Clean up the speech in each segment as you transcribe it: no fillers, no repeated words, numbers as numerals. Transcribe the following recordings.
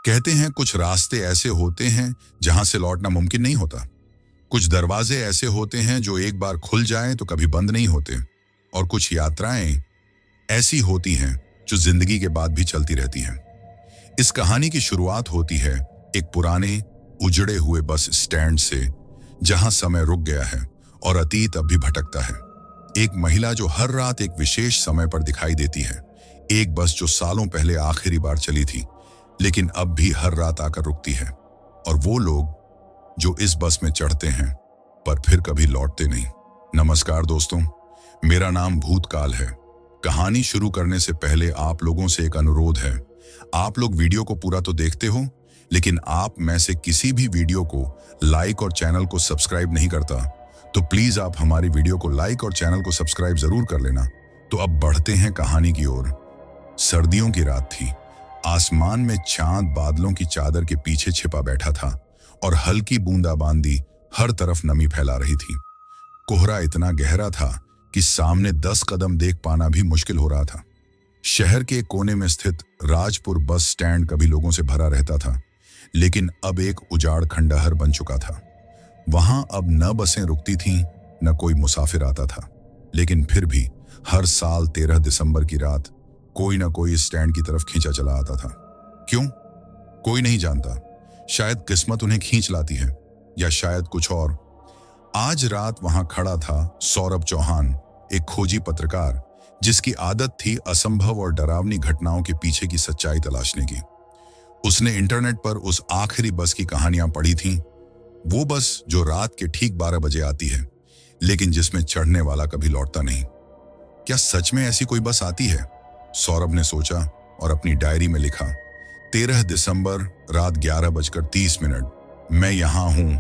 कहते हैं कुछ रास्ते ऐसे होते हैं जहां से लौटना मुमकिन नहीं होता। कुछ दरवाजे ऐसे होते हैं जो एक बार खुल जाएं तो कभी बंद नहीं होते। और कुछ यात्राएं ऐसी होती हैं जो जिंदगी के बाद भी चलती रहती हैं। इस कहानी की शुरुआत होती है एक पुराने उजड़े हुए बस स्टैंड से, जहां समय रुक गया है और अतीत अब भी भटकता है। एक महिला जो हर रात एक विशेष समय पर दिखाई देती है। एक बस जो सालों पहले आखिरी बार चली थी, लेकिन अब भी हर रात आकर रुकती है। और वो लोग जो इस बस में चढ़ते हैं पर फिर कभी लौटते नहीं। नमस्कार दोस्तों, मेरा नाम भूतकाल है। कहानी शुरू करने से पहले आप लोगों से एक अनुरोध है। आप लोग वीडियो को पूरा तो देखते हो, लेकिन आप में से किसी भी वीडियो को लाइक और चैनल को सब्सक्राइब नहीं करता, तो प्लीज आप हमारी वीडियो को लाइक और चैनल को सब्सक्राइब जरूर कर लेना। तो अब बढ़ते हैं कहानी की ओर। सर्दियों की रात थी। आसमान में चांद बादलों की चादर के पीछे छिपा बैठा था और हल्की बूंदाबांदी हर तरफ नमी फैला रही थी। कोहरा इतना गहरा था कि सामने 10 कदम देख पाना भी मुश्किल हो रहा था। शहर के एक कोने में स्थित राजपुर बस स्टैंड कभी लोगों से भरा रहता था, लेकिन अब एक उजाड़ खंडहर बन चुका था। वहां अब न बसें रुकती थीं, न कोई मुसाफिर आता था। लेकिन फिर भी हर साल 13 दिसंबर की रात कोई ना कोई इस स्टैंड की तरफ खींचा चला आता था। क्यों? कोई नहीं जानता। शायद किस्मत उन्हें खींच लाती है, या शायद कुछ और। आज रात वहां खड़ा था सौरभ चौहान, एक खोजी पत्रकार जिसकी आदत थी असंभव और डरावनी घटनाओं के पीछे की सच्चाई तलाशने की। उसने इंटरनेट पर उस आखिरी बस की कहानियां पढ़ी थीं, वो बस जो रात के ठीक 12 बजे आती है, लेकिन जिसमें चढ़ने वाला कभी लौटता नहीं। क्या सच में ऐसी कोई बस आती है? सौरभ ने सोचा और अपनी डायरी में लिखा, 13 दिसंबर रात 11:30। मैं यहां हूं,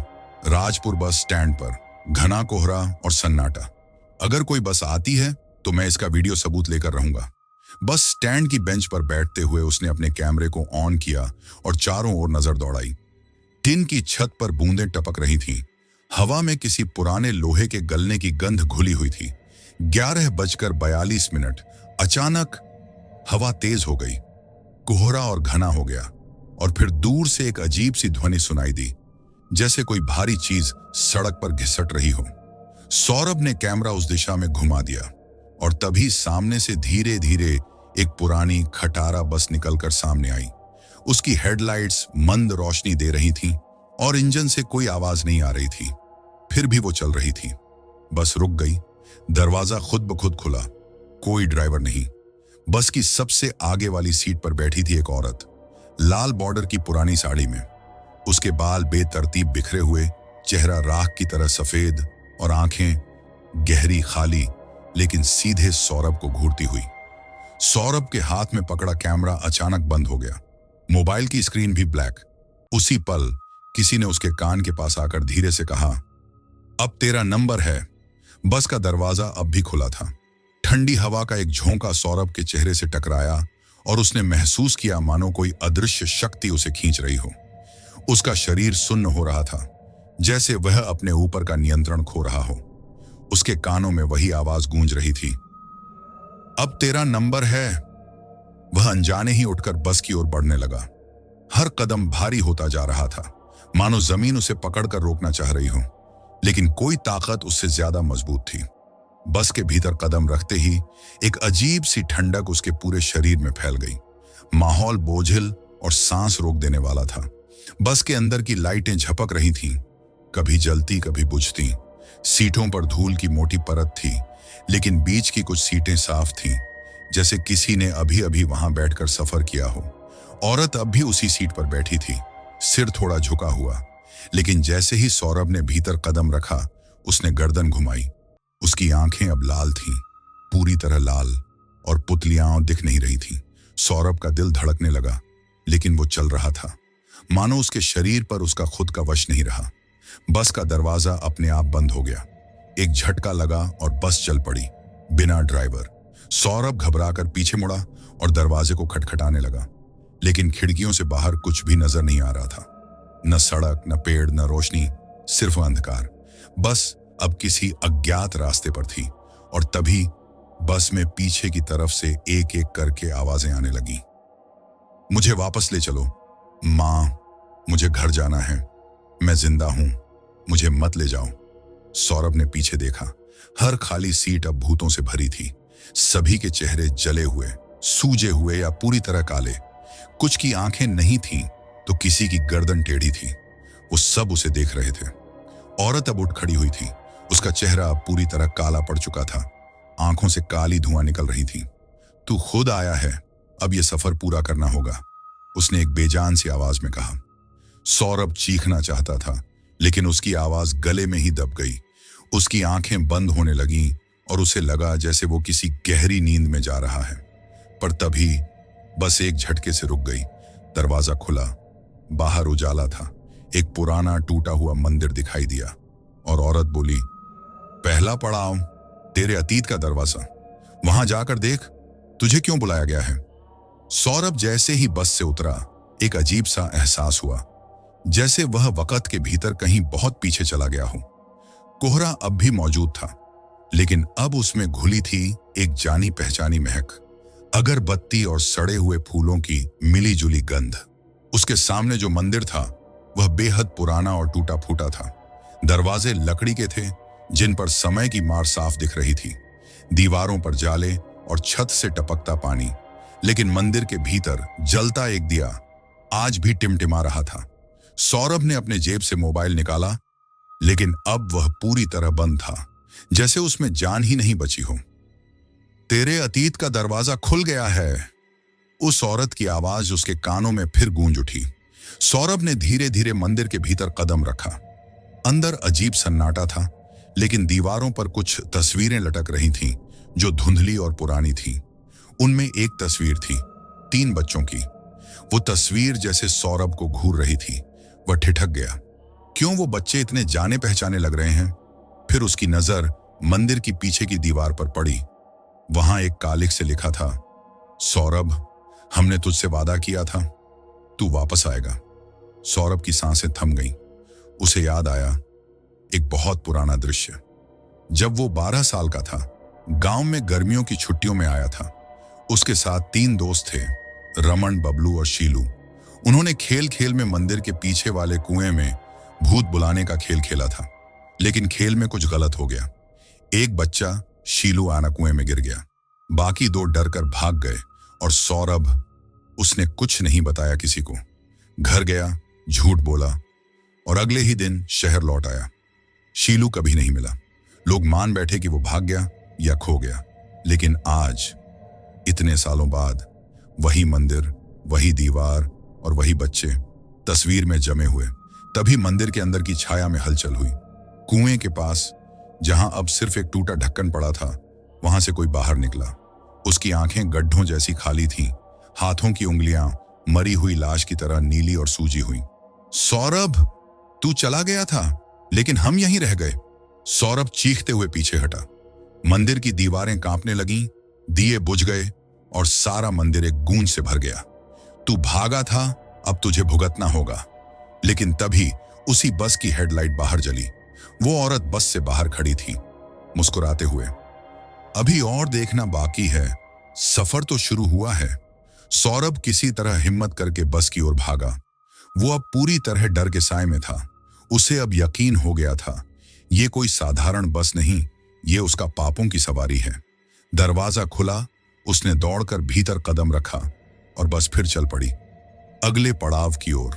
राजपुर बस स्टैंड पर। घना कोहरा और सन्नाटा। अगर कोई बस आती है तो मैं इसका वीडियो सबूत लेकर रहूंगा। बस स्टैंड की बेंच पर बैठते हुए उसने अपने कैमरे को ऑन किया और चारों ओर नजर दौड़ाई। टिन की छत पर बूंदें टपक रही थीं। हवा में किसी पुराने लोहे के गलने की गंध घुली हुई थी। 11:42। अचानक हवा तेज हो गई, कोहरा और घना हो गया, और फिर दूर से एक अजीब सी ध्वनि सुनाई दी, जैसे कोई भारी चीज सड़क पर घिसट रही हो। सौरभ ने कैमरा उस दिशा में घुमा दिया, और तभी सामने से धीरे धीरे एक पुरानी खटारा बस निकलकर सामने आई। उसकी हेडलाइट्स मंद रोशनी दे रही थीं और इंजन से कोई आवाज नहीं आ रही थी। फिर भी वो चल रही थी। बस रुक गई। दरवाजा खुद ब खुद खुला। कोई ड्राइवर नहीं। बस की सबसे आगे वाली सीट पर बैठी थी एक औरत, लाल बॉर्डर की पुरानी साड़ी में। उसके बाल बेतरतीब बिखरे हुए, चेहरा राख की तरह सफेद, और आंखें गहरी खाली लेकिन सीधे सौरभ को घूरती हुई। सौरभ के हाथ में पकड़ा कैमरा अचानक बंद हो गया। मोबाइल की स्क्रीन भी ब्लैक। उसी पल किसी ने उसके कान के पास आकर धीरे से कहा, अब तेरा नंबर है। बस का दरवाजा अब भी खुला था। ठंडी हवा का एक झोंका सौरभ के चेहरे से टकराया और उसने महसूस किया मानो कोई अदृश्य शक्ति उसे खींच रही हो। उसका शरीर सुन्न हो रहा था, जैसे वह अपने ऊपर का नियंत्रण खो रहा हो। उसके कानों में वही आवाज गूंज रही थी, अब तेरा नंबर है। वह अनजाने ही उठकर बस की ओर बढ़ने लगा। हर कदम भारी होता जा रहा था, मानो जमीन उसे पकड़कर रोकना चाह रही हो, लेकिन कोई ताकत उससे ज्यादा मजबूत थी। बस के भीतर कदम रखते ही एक अजीब सी ठंडक उसके पूरे शरीर में फैल गई। माहौल बोझिल और सांस रोक देने वाला था। बस के अंदर की लाइटें झपक रही थीं, कभी जलती कभी बुझती। सीटों पर धूल की मोटी परत थी, लेकिन बीच की कुछ सीटें साफ थीं, जैसे किसी ने अभी अभी वहां बैठकर सफर किया हो। औरत अब भी उसी सीट पर बैठी थी, सिर थोड़ा झुका हुआ, लेकिन जैसे ही सौरभ ने भीतर कदम रखा, उसने गर्दन घुमाई। उसकी आंखें अब लाल थीं, पूरी तरह लाल, और पुतलियां दिख नहीं रही थीं। सौरभ का दिल धड़कने लगा, लेकिन वो चल रहा था, मानो उसके शरीर पर उसका खुद का वश नहीं रहा। बस का दरवाजा अपने आप बंद हो गया। एक झटका लगा और बस चल पड़ी, बिना ड्राइवर। सौरभ घबराकर पीछे मुड़ा और दरवाजे को खटखटाने लगा, लेकिन खिड़कियों से बाहर कुछ भी नजर नहीं आ रहा था। न सड़क, न पेड़, न रोशनी, सिर्फ अंधकार। बस अब किसी अज्ञात रास्ते पर थी, और तभी बस में पीछे की तरफ से एक एक करके आवाजें आने लगी। मुझे वापस ले चलो, माँ, मुझे घर जाना है, मैं जिंदा हूं, मुझे मत ले जाओ। सौरभ ने पीछे देखा। हर खाली सीट अब भूतों से भरी थी। सभी के चेहरे जले हुए, सूजे हुए या पूरी तरह काले। कुछ की आंखें नहीं थीं तो किसी की गर्दन टेढ़ी थी। वो सब उसे देख रहे थे। औरत अब उठ खड़ी हुई थी। उसका चेहरा अब पूरी तरह काला पड़ चुका था। आंखों से काली धुआं निकल रही थी। तू खुद आया है, अब यह सफर पूरा करना होगा, उसने एक बेजान सी आवाज में कहा। सौरभ चीखना चाहता था, लेकिन उसकी आवाज गले में ही दब गई। उसकी आंखें बंद होने लगीं और उसे लगा जैसे वो किसी गहरी नींद में जा रहा है। पर तभी बस एक झटके से रुक गई। दरवाजा खुला, बाहर उजाला था। एक पुराना टूटा हुआ मंदिर दिखाई दिया और औरत बोली, पहला पड़ाव तेरे अतीत का दरवाजा, वहां जाकर देख, तुझे क्यों बुलाया गया है। सौरभ जैसे ही बस से उतरा, एक अजीब सा एहसास हुआ, जैसे वह वक्त के भीतर कहीं बहुत पीछे चला गया हो। कोहरा अब भी मौजूद था, लेकिन अब उसमें घुली थी एक जानी पहचानी महक, अगरबत्ती और सड़े हुए फूलों की मिली जुली गंध। उसके सामने जो मंदिर था वह बेहद पुराना और टूटा फूटा था। दरवाजे लकड़ी के थे, जिन पर समय की मार साफ दिख रही थी। दीवारों पर जाले और छत से टपकता पानी, लेकिन मंदिर के भीतर जलता एक दिया आज भी टिमटिमा रहा था। सौरभ ने अपने जेब से मोबाइल निकाला, लेकिन अब वह पूरी तरह बंद था, जैसे उसमें जान ही नहीं बची हो। तेरे अतीत का दरवाजा खुल गया है, उस औरत की आवाज उसके कानों में फिर गूंज उठी। सौरभ ने धीरे धीरे मंदिर के भीतर कदम रखा। अंदर अजीब सन्नाटा था, लेकिन दीवारों पर कुछ तस्वीरें लटक रही थीं जो धुंधली और पुरानी थीं। उनमें एक तस्वीर थी 3 बच्चों की। वो तस्वीर जैसे सौरभ को घूर रही थी। वह ठिठक गया, क्यों वो बच्चे इतने जाने पहचाने लग रहे हैं। फिर उसकी नजर मंदिर की पीछे की दीवार पर पड़ी। वहां एक कालिख से लिखा था, सौरभ, हमने तुझसे वादा किया था, तू वापस आएगा। सौरभ की सांसें थम गईं। उसे याद आया एक बहुत पुराना दृश्य। जब वो 12 साल का था, गांव में गर्मियों की छुट्टियों में आया था। उसके साथ 3 दोस्त थे, रमन, बबलू और शीलू। उन्होंने खेल खेल में मंदिर के पीछे वाले कुएं में भूत बुलाने का खेल खेला था, लेकिन खेल में कुछ गलत हो गया। एक बच्चा, शीलू, आना कुएं में गिर गया। बाकी 2 डरकर भाग गए और सौरभ, उसने कुछ नहीं बताया किसी को। घर गया, झूठ बोला और अगले ही दिन शहर लौट आया। शीलू कभी नहीं मिला। लोग मान बैठे कि वो भाग गया या खो गया। लेकिन आज, इतने सालों बाद, वही मंदिर, वही दीवार और वही बच्चे तस्वीर में जमे हुए। तभी मंदिर के अंदर की छाया में हलचल हुई। कुएं के पास, जहां अब सिर्फ एक टूटा ढक्कन पड़ा था, वहां से कोई बाहर निकला। उसकी आंखें गड्ढों जैसी खाली थीं, हाथों की उंगलियां मरी हुई लाश की तरह नीली और सूजी हुई। सौरभ, तू चला गया था, लेकिन हम यहीं रह गए। सौरभ चीखते हुए पीछे हटा। मंदिर की दीवारें कांपने लगीं, दिए बुझ गए और सारा मंदिर एक गूंज से भर गया। तू भागा था, अब तुझे भुगतना होगा। लेकिन तभी उसी बस की हेडलाइट बाहर जली। वो औरत बस से बाहर खड़ी थी, मुस्कुराते हुए। अभी और देखना बाकी है, सफर तो शुरू हुआ है। सौरभ किसी तरह हिम्मत करके बस की ओर भागा। वो अब पूरी तरह डर के साए में था। उसे अब यकीन हो गया था, ये कोई साधारण बस नहीं, ये उसका पापों की सवारी है। दरवाजा खुला, उसने दौड़कर भीतर कदम रखा और बस फिर चल पड़ी, अगले पड़ाव की ओर।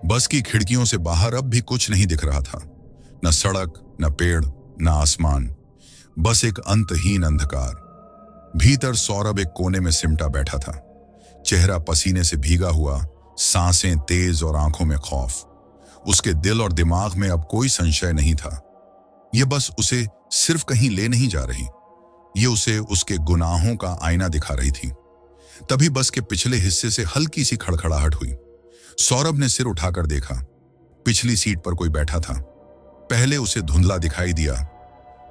बस की खिड़कियों से बाहर अब भी कुछ नहीं दिख रहा था, न सड़क, न पेड़, न आसमान, बस एक अंतहीन अंधकार। भीतर सौरभ एक कोने में सिमटा बैठा था, चेहरा पसीने से भीगा हुआ, सांसें तेज और आंखों में खौफ। उसके दिल और दिमाग में अब कोई संशय नहीं था। यह बस उसे सिर्फ कहीं ले नहीं जा रही, ये उसे उसके गुनाहों का आईना दिखा रही थी। तभी बस के पिछले हिस्से से हल्की सी खड़खड़ाहट हुई। सौरभ ने सिर उठाकर देखा। पिछली सीट पर कोई बैठा था। पहले उसे धुंधला दिखाई दिया,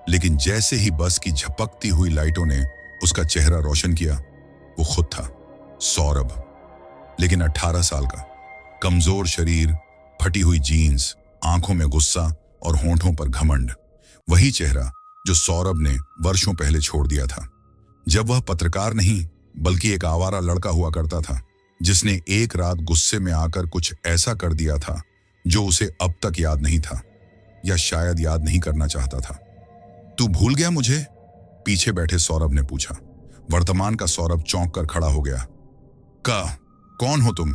लेकिन जैसे ही बस की झपकती हुई लाइटों ने उसका चेहरा रोशन किया, वो खुद था, सौरभ। लेकिन 18 साल का, कमजोर शरीर, फटी हुई जीन्स, आंखों में गुस्सा और होंठों पर घमंड। वही चेहरा जो सौरभ ने वर्षों पहले छोड़ दिया था, जब वह पत्रकार नहीं बल्कि एक आवारा लड़का हुआ करता था, जिसने एक रात गुस्से में आकर कुछ ऐसा कर दिया था जो उसे अब तक याद नहीं था, या शायद याद नहीं करना चाहता था। तू भूल गया मुझे? पीछे बैठे सौरभ ने पूछा। वर्तमान का सौरभ चौंक कर खड़ा हो गया। कौन हो तुम?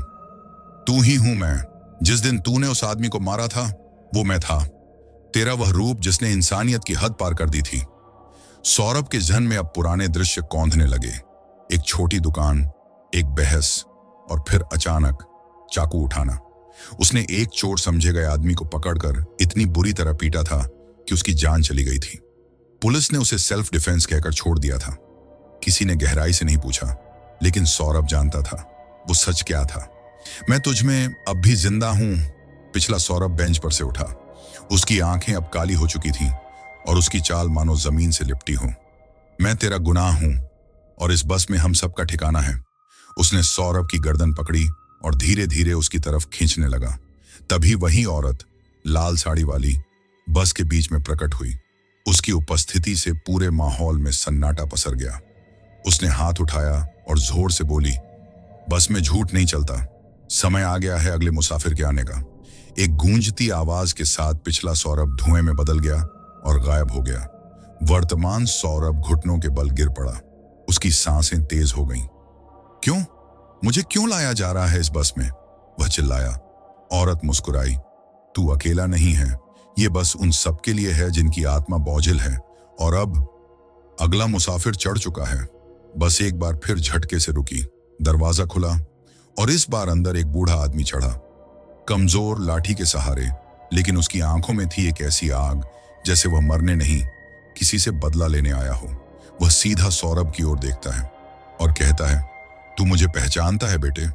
तू ही हूं मैं। जिस दिन तूने उस आदमी को मारा था वो मैं था। तेरा वह रूप जिसने इंसानियत की हद पार कर दी थी। सौरभ के जहन में अब पुराने दृश्य कौंधने लगे। एक छोटी दुकान, एक बहस, और फिर अचानक चाकू उठाना। उसने एक चोर समझे गए आदमी को पकड़कर इतनी बुरी तरह पीटा था कि उसकी जान चली गई थी। पुलिस ने उसे सेल्फ डिफेंस कहकर छोड़ दिया था। किसी ने गहराई से नहीं पूछा, लेकिन सौरभ जानता था वो सच क्या था। मैं तुझ में अब भी जिंदा हूं। पिछला सौरभ बेंच पर से उठा। उसकी आंखें अब काली हो चुकी थीं और उसकी चाल मानो जमीन से लिपटी हो। मैं तेरा गुनाह हूं और इस बस में हम सबका ठिकाना है। उसने सौरभ की गर्दन पकड़ी और धीरे धीरे उसकी तरफ खींचने लगा। तभी वही औरत, लाल साड़ी वाली, बस के बीच में प्रकट हुई। उसकी उपस्थिति से पूरे माहौल में सन्नाटा पसर गया। उसने हाथ उठाया और जोर से बोली, बस में झूठ नहीं चलता। समय आ गया है अगले मुसाफिर के आने का। एक गूंजती आवाज के साथ पिछला सौरभ धुएं में बदल गया और गायब हो गया। वर्तमान सौरभ घुटनों के बल गिर पड़ा। उसकी सांसें तेज हो गईं। क्यों? मुझे क्यों लाया जा रहा है इस बस में? वह चिल्लाया। औरत मुस्कुराई। तू अकेला नहीं है। ये बस उन सबके लिए है जिनकी आत्मा बोझिल है। और अब अगला मुसाफिर चढ़ चुका है। बस एक बार फिर झटके से रुकी। दरवाजा खुला और इस बार अंदर एक बूढ़ा आदमी चढ़ा, कमजोर, लाठी के सहारे, लेकिन उसकी आंखों में थी एक ऐसी आग जैसे वह मरने नहीं, किसी से बदला लेने आया हो। वह सीधा सौरभ की ओर देखता है और कहता है, तू मुझे पहचानता है बेटे?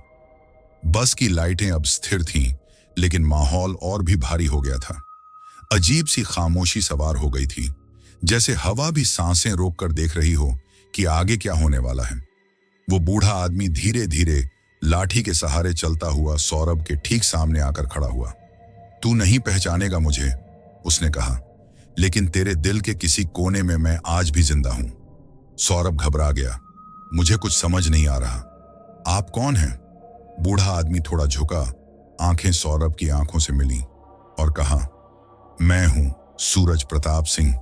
बस की लाइटें अब स्थिर थीं, लेकिन माहौल और भी भारी हो गया था। अजीब सी खामोशी सवार हो गई थी, जैसे हवा भी सांसें रोककर देख रही हो कि आगे क्या होने वाला है। वो बूढ़ा आदमी धीरे धीरे लाठी के सहारे चलता हुआ सौरभ के ठीक सामने आकर खड़ा हुआ। तू नहीं पहचानेगा मुझे, उसने कहा, लेकिन तेरे दिल के किसी कोने में मैं आज भी जिंदा हूं। सौरभ घबरा गया। मुझे कुछ समझ नहीं आ रहा। आप कौन हैं? बूढ़ा आदमी थोड़ा झुका, आंखें सौरभ की आंखों से मिली और कहा, मैं हूं सूरज प्रताप सिंह,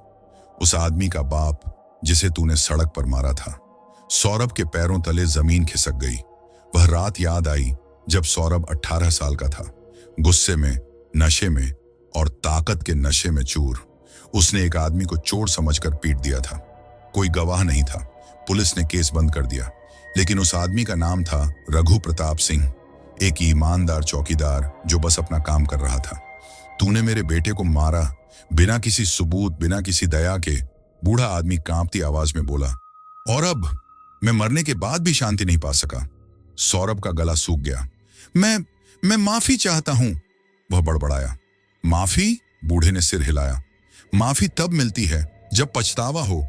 उस आदमी का बाप जिसे तूने सड़क पर मारा था। सौरभ के पैरों तले जमीन खिसक गई। वह रात याद आई जब सौरभ 18 साल का था। गुस्से में, नशे में और ताकत के नशे में चूर उसने एक आदमी को चोर समझकर पीट दिया था। कोई गवाह नहीं था। पुलिस ने केस बंद कर दिया, लेकिन उस आदमी का नाम था रघु प्रताप सिंह, एक ईमानदार चौकीदार जो बस अपना काम कर रहा था। तूने मेरे बेटे को मारा बिना किसी सबूत, बिना किसी दया के, बूढ़ा आदमी कांपती आवाज में बोला। और अब मैं मरने के बाद भी शांति नहीं पा सका। सौरभ का गला सूख गया। मैं माफी चाहता हूं, वह बड़बड़ाया। माफी? बूढ़े ने सिर हिलाया। माफी तब मिलती है जब पछतावा हो।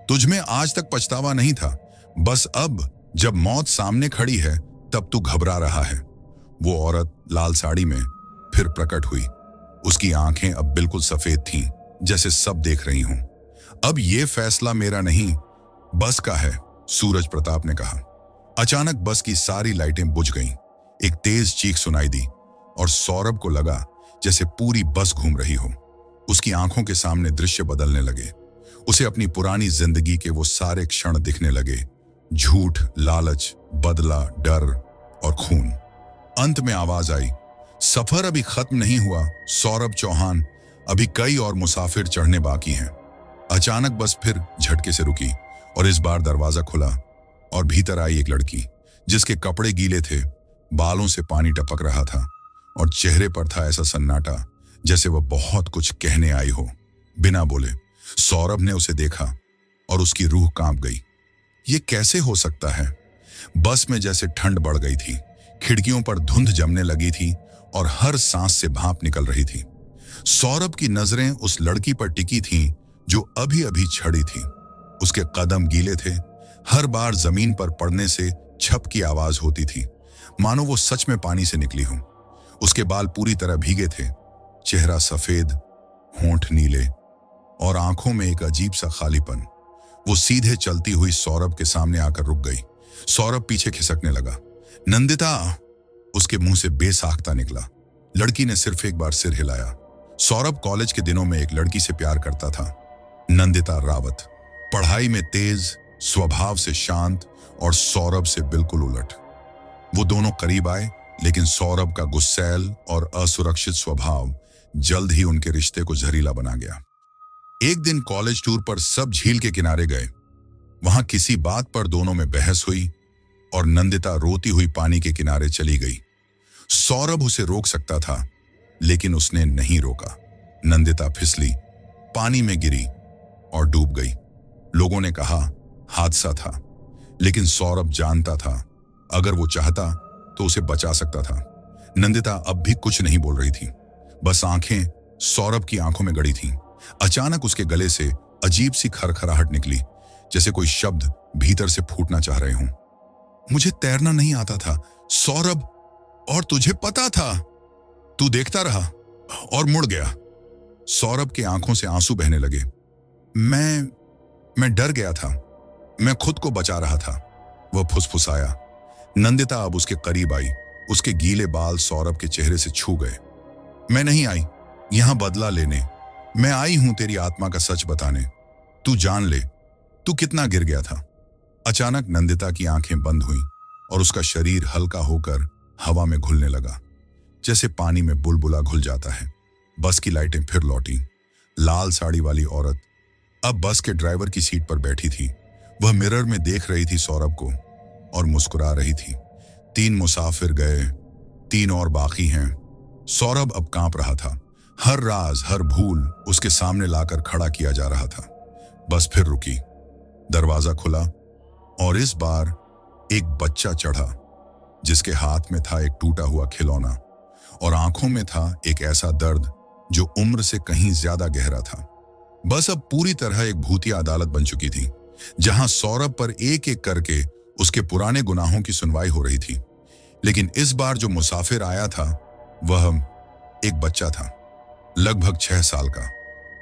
तुझमें आज तक पछतावा नहीं था, बस अब जब मौत सामने खड़ी है तब तू घबरा रहा है। वो औरत लाल साड़ी में फिर प्रकट हुई। उसकी आंखें अब बिल्कुल सफेद थीं, जैसे सब देख रही हों। अब ये फैसला मेरा नहीं, बस का है, सूरज प्रताप ने कहा। अचानक बस की सारी लाइटें बुझ गईं। एक तेज चीख सुनाई दी और सौरभ को लगा जैसे पूरी बस घूम रही हो। उसकी आंखों के सामने दृश्य बदलने लगे। उसे अपनी पुरानी जिंदगी के वो सारे क्षण दिखने लगे। झूठ, लालच, बदला, डर और खून। अंत में आवाज आई, सफर अभी खत्म नहीं हुआ सौरभ चौहान, अभी कई और मुसाफिर चढ़ने बाकी हैं। अचानक बस फिर झटके से रुकी और इस बार दरवाजा खुला और भीतर आई एक लड़की जिसके कपड़े गीले थे, बालों से पानी टपक रहा था और चेहरे पर था ऐसा सन्नाटा जैसे वह बहुत कुछ कहने आई हो, बिना बोले। सौरभ ने उसे देखा और उसकी रूह कांप गई। ये कैसे हो सकता है? बस में जैसे ठंड बढ़ गई थी, खिड़कियों पर धुंध जमने लगी थी और हर सांस से भाप निकल रही थी। सौरभ की नजरें उस लड़की पर टिकी थीं जो अभी अभी छड़ी थी। उसके कदम गीले थे, हर बार जमीन पर पड़ने से छप की आवाज होती थी, मानो वो सच में पानी से निकली हो। उसके बाल पूरी तरह भीगे थे, चेहरा सफेद, होंठ नीले और आंखों में एक अजीब सा खालीपन। वो सीधे चलती हुई सौरभ के सामने आकर रुक गई। सौरभ पीछे खिसकने लगा, नंदिता, उसके मुंह से बेसाख्ता निकला। लड़की ने सिर्फ एक बार सिर हिलाया। सौरभ कॉलेज के दिनों में एक लड़की से प्यार करता था, नंदिता रावत। पढ़ाई में तेज, स्वभाव से शांत और सौरभ से बिल्कुल उलट। वो दोनों करीब आए, लेकिन सौरभ का गुस्सैल और असुरक्षित स्वभाव जल्द ही उनके रिश्ते को जहरीला बना गया। एक दिन कॉलेज टूर पर सब झील के किनारे गए। वहां किसी बात पर दोनों में बहस हुई और नंदिता रोती हुई पानी के किनारे चली गई। सौरभ उसे रोक सकता था, लेकिन उसने नहीं रोका। नंदिता फिसली, पानी में गिरी और डूब गई। लोगों ने कहा हादसा था, लेकिन सौरभ जानता था अगर वो चाहता तो उसे बचा सकता था। नंदिता अब भी कुछ नहीं बोल रही थी, बस आंखें सौरभ की आंखों में गड़ी थीं। अचानक उसके गले से अजीब सी खरखराहट निकली, जैसे कोई शब्द भीतर से फूटना चाह रहे हों। मुझे तैरना नहीं आता था सौरभ, और तुझे पता था। तू देखता रहा और मुड़ गया। सौरभ की आंखों से आंसू बहने लगे। मैं डर गया था, मैं खुद को बचा रहा था, वह फुसफुसाया। नंदिता अब उसके करीब आई, उसके गीले बाल सौरभ के चेहरे से छू गए। मैं नहीं आई यहां बदला लेने, मैं आई हूं तेरी आत्मा का सच बताने। तू जान ले, तू कितना गिर गया था। अचानक नंदिता की आंखें बंद हुईं और उसका शरीर हल्का होकर हवा में घुलने लगा, जैसे पानी में बुलबुला घुल जाता है। बस की लाइटें फिर लौटी। लाल साड़ी वाली औरत अब बस के ड्राइवर की सीट पर बैठी थी। वह मिरर में देख रही थी सौरभ को और मुस्कुरा रही थी। 3 मुसाफिर गए, 3 और बाकी हैं। सौरभ अब कांप रहा था। हर राज, हर भूल उसके सामने लाकर खड़ा किया जा रहा था। बस फिर रुकी, दरवाजा खुला और इस बार एक बच्चा चढ़ा, जिसके हाथ में था एक टूटा हुआ खिलौना और आंखों में था एक ऐसा दर्द जो उम्र से कहीं ज्यादा गहरा था। बस अब पूरी तरह एक भूतिया अदालत बन चुकी थी, जहां सौरभ पर एक एक करके उसके पुराने गुनाहों की सुनवाई हो रही थी। लेकिन इस बार जो मुसाफिर आया था वह एक बच्चा था, लगभग 6 साल का।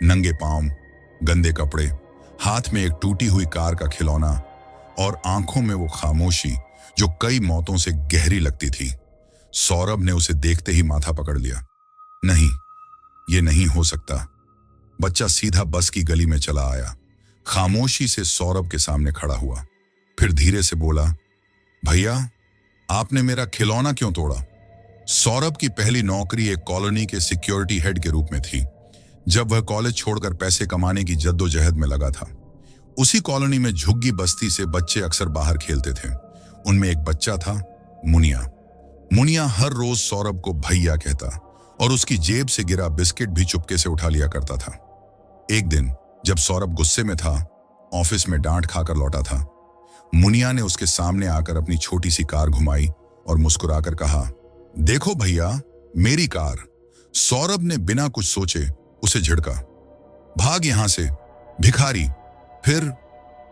नंगे पांव, गंदे कपड़े, हाथ में एक टूटी हुई कार का खिलौना और आंखों में वो खामोशी जो कई मौतों से गहरी लगती थी। सौरभ ने उसे देखते ही माथा पकड़ लिया। नहीं, ये नहीं हो सकता। बच्चा सीधा बस की गली में चला आया, खामोशी से सौरभ के सामने खड़ा हुआ, फिर धीरे से बोला, भैया, आपने मेरा खिलौना क्यों तोड़ा? सौरभ की पहली नौकरी एक कॉलोनी के सिक्योरिटी हेड के रूप में थी, जब वह कॉलेज छोड़कर पैसे कमाने की जद्दोजहद में लगा था। उसी कॉलोनी में झुग्गी बस्ती से बच्चे अक्सर बाहर खेलते थे। उनमें एक बच्चा था, मुनिया। मुनिया हर रोज सौरभ को भैया कहता और उसकी जेब से गिरा बिस्किट भी चुपके से उठा लिया करता था। एक दिन जब सौरभ गुस्से में था, ऑफिस में डांट खाकर लौटा था, मुनिया ने उसके सामने आकर अपनी छोटी सी कार घुमाई और मुस्कुराकर कहा, देखो भैया, मेरी कार। सौरभ ने बिना कुछ सोचे उसे झिड़का, भाग यहां से भिखारी। फिर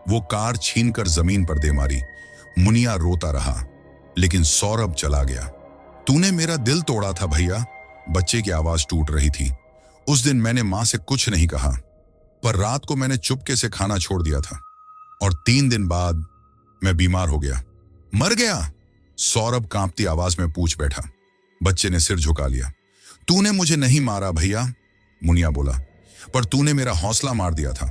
वो कार छीनकर जमीन पर दे मारी। मुनिया रोता रहा, लेकिन सौरभ चला गया। तूने मेरा दिल तोड़ा था भैया, बच्चे की आवाज टूट रही थी। उस दिन मैंने मां से कुछ नहीं कहा, पर रात को मैंने चुपके से खाना छोड़ दिया था और 3 दिन बाद मैं बीमार हो गया। मर गया? सौरभ कांपती आवाज में पूछ बैठा। बच्चे ने सिर झुका लिया। तूने मुझे नहीं मारा भैया, मुनिया बोला, पर तूने मेरा हौसला मार दिया था,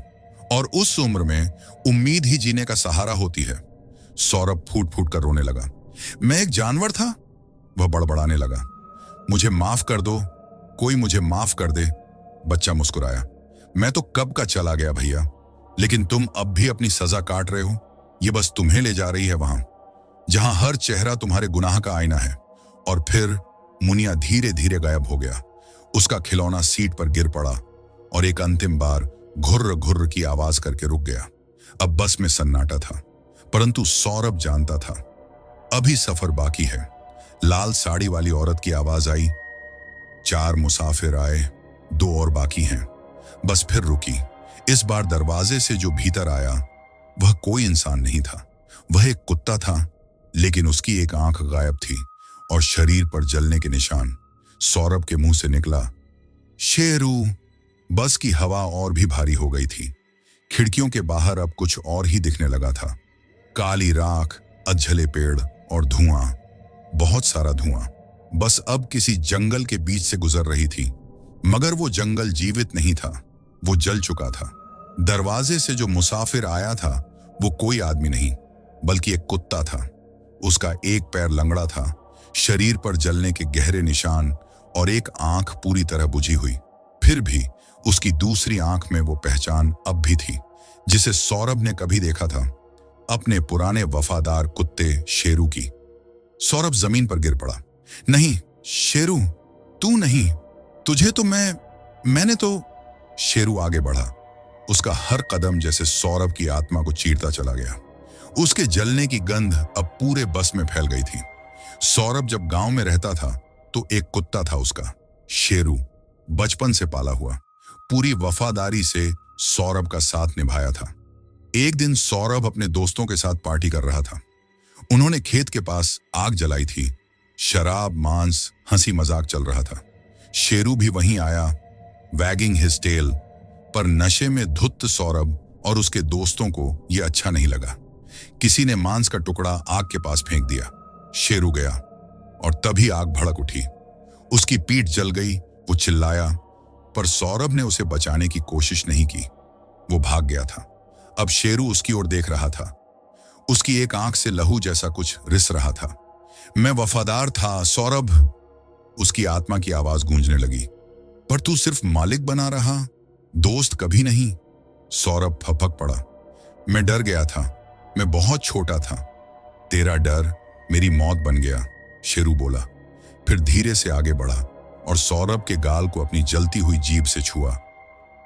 और उस उम्र में उम्मीद ही जीने का सहारा होती है। सौरभ फूट फूट कर रोने लगा। मैं एक जानवर था? वह बड़बड़ाने लगा। मुझे माफ कर दो, कोई मुझे माफ कर दे। बच्चा मुस्कुराया। मैं तो कब का चला गया भैया, लेकिन तुम अब भी अपनी सजा काट रहे हो। ये बस तुम्हें ले जा रही है वहां, जहां हर चेहरा तुम्हारे गुनाह का आईना है। और फिर मुनिया धीरे धीरे गायब हो गया। उसका खिलौना सीट पर गिर पड़ा और एक अंतिम बार घुर्र घुर्र की आवाज करके रुक गया। अब बस में सन्नाटा था, परंतु सौरभ जानता था अभी सफर बाकी है। लाल साड़ी वाली औरत की आवाज आई, 4 मुसाफिर आए, 2 और बाकी हैं। बस फिर रुकी। इस बार दरवाजे से जो भीतर आया वह कोई इंसान नहीं था, वह एक कुत्ता था, लेकिन उसकी एक आंख गायब थी और शरीर पर जलने के निशान। सौरभ के मुंह से निकला, शेरू। बस की हवा और भी भारी हो गई थी। खिड़कियों के बाहर अब कुछ और ही दिखने लगा था, काली राख, अधजले पेड़ और धुआं। बहुत सारा धुआं। बस अब किसी जंगल के बीच से गुजर रही थी, मगर वो जंगल जीवित नहीं था, वो जल चुका था। दरवाजे से जो मुसाफिर आया था वो कोई आदमी नहीं, बल्कि एक कुत्ता था। उसका एक पैर लंगड़ा था, शरीर पर जलने के गहरे निशान और एक आंख पूरी तरह बुझी हुई। फिर भी उसकी दूसरी आंख में वो पहचान अब भी थी जिसे सौरभ ने कभी देखा था, अपने पुराने वफादार कुत्ते शेरू की। सौरभ जमीन पर गिर पड़ा। नहीं शेरू, तू नहीं, तुझे तो मैंने तो। शेरू आगे बढ़ा, उसका हर कदम जैसे सौरभ की आत्मा को चीरता चला गया। उसके जलने की गंध अब पूरे बस में फैल गई थी। सौरभ जब गांव में रहता था तो एक कुत्ता था उसका, शेरू, बचपन से पाला हुआ, पूरी वफादारी से सौरभ का साथ निभाया था। एक दिन सौरभ अपने दोस्तों के साथ पार्टी कर रहा था। उन्होंने खेत के पास आग जलाई थी, शराब, मांस, हंसी मजाक चल रहा था। शेरू भी वहीं आया, वैगिंग हिज टेल, पर नशे में धुत सौरभ और उसके दोस्तों को यह अच्छा नहीं लगा। किसी ने मांस का टुकड़ा आग के पास फेंक दिया। शेरू गया और तभी आग भड़क उठी। उसकी पीठ जल गई। वो चिल्लाया, पर सौरभ ने उसे बचाने की कोशिश नहीं की। वो भाग गया था। अब शेरू उसकी ओर देख रहा था। उसकी एक आंख से लहू जैसा कुछ रिस रहा था। मैं वफादार था सौरभ, उसकी आत्मा की आवाज गूंजने लगी। पर तू सिर्फ मालिक बना रहा, दोस्त कभी नहीं। सौरभ फपक पड़ा। मैं डर गया था, मैं बहुत छोटा था। तेरा डर मेरी मौत बन गया, शेरू बोला। फिर धीरे से आगे बढ़ा और सौरभ के गाल को अपनी जलती हुई जीभ से छुआ।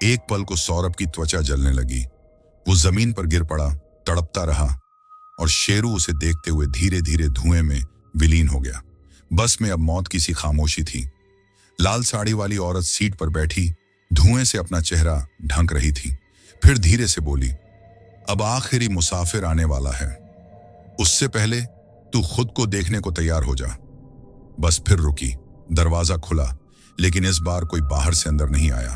एक पल को सौरभ की त्वचा जलने लगी। वो जमीन पर गिर पड़ा, तड़पता रहा और शेरू उसे देखते हुए धीरे धीरे धुएं में विलीन हो गया। बस में अब मौत की सी खामोशी थी। लाल साड़ी वाली औरत सीट पर बैठी धुएं से अपना चेहरा ढंक रही थी। फिर धीरे से बोली, अब आखिरी मुसाफिर आने वाला है, उससे पहले तू खुद को देखने को तैयार हो जा। बस फिर रुकी। दरवाजा खुला, लेकिन इस बार कोई बाहर से अंदर नहीं आया,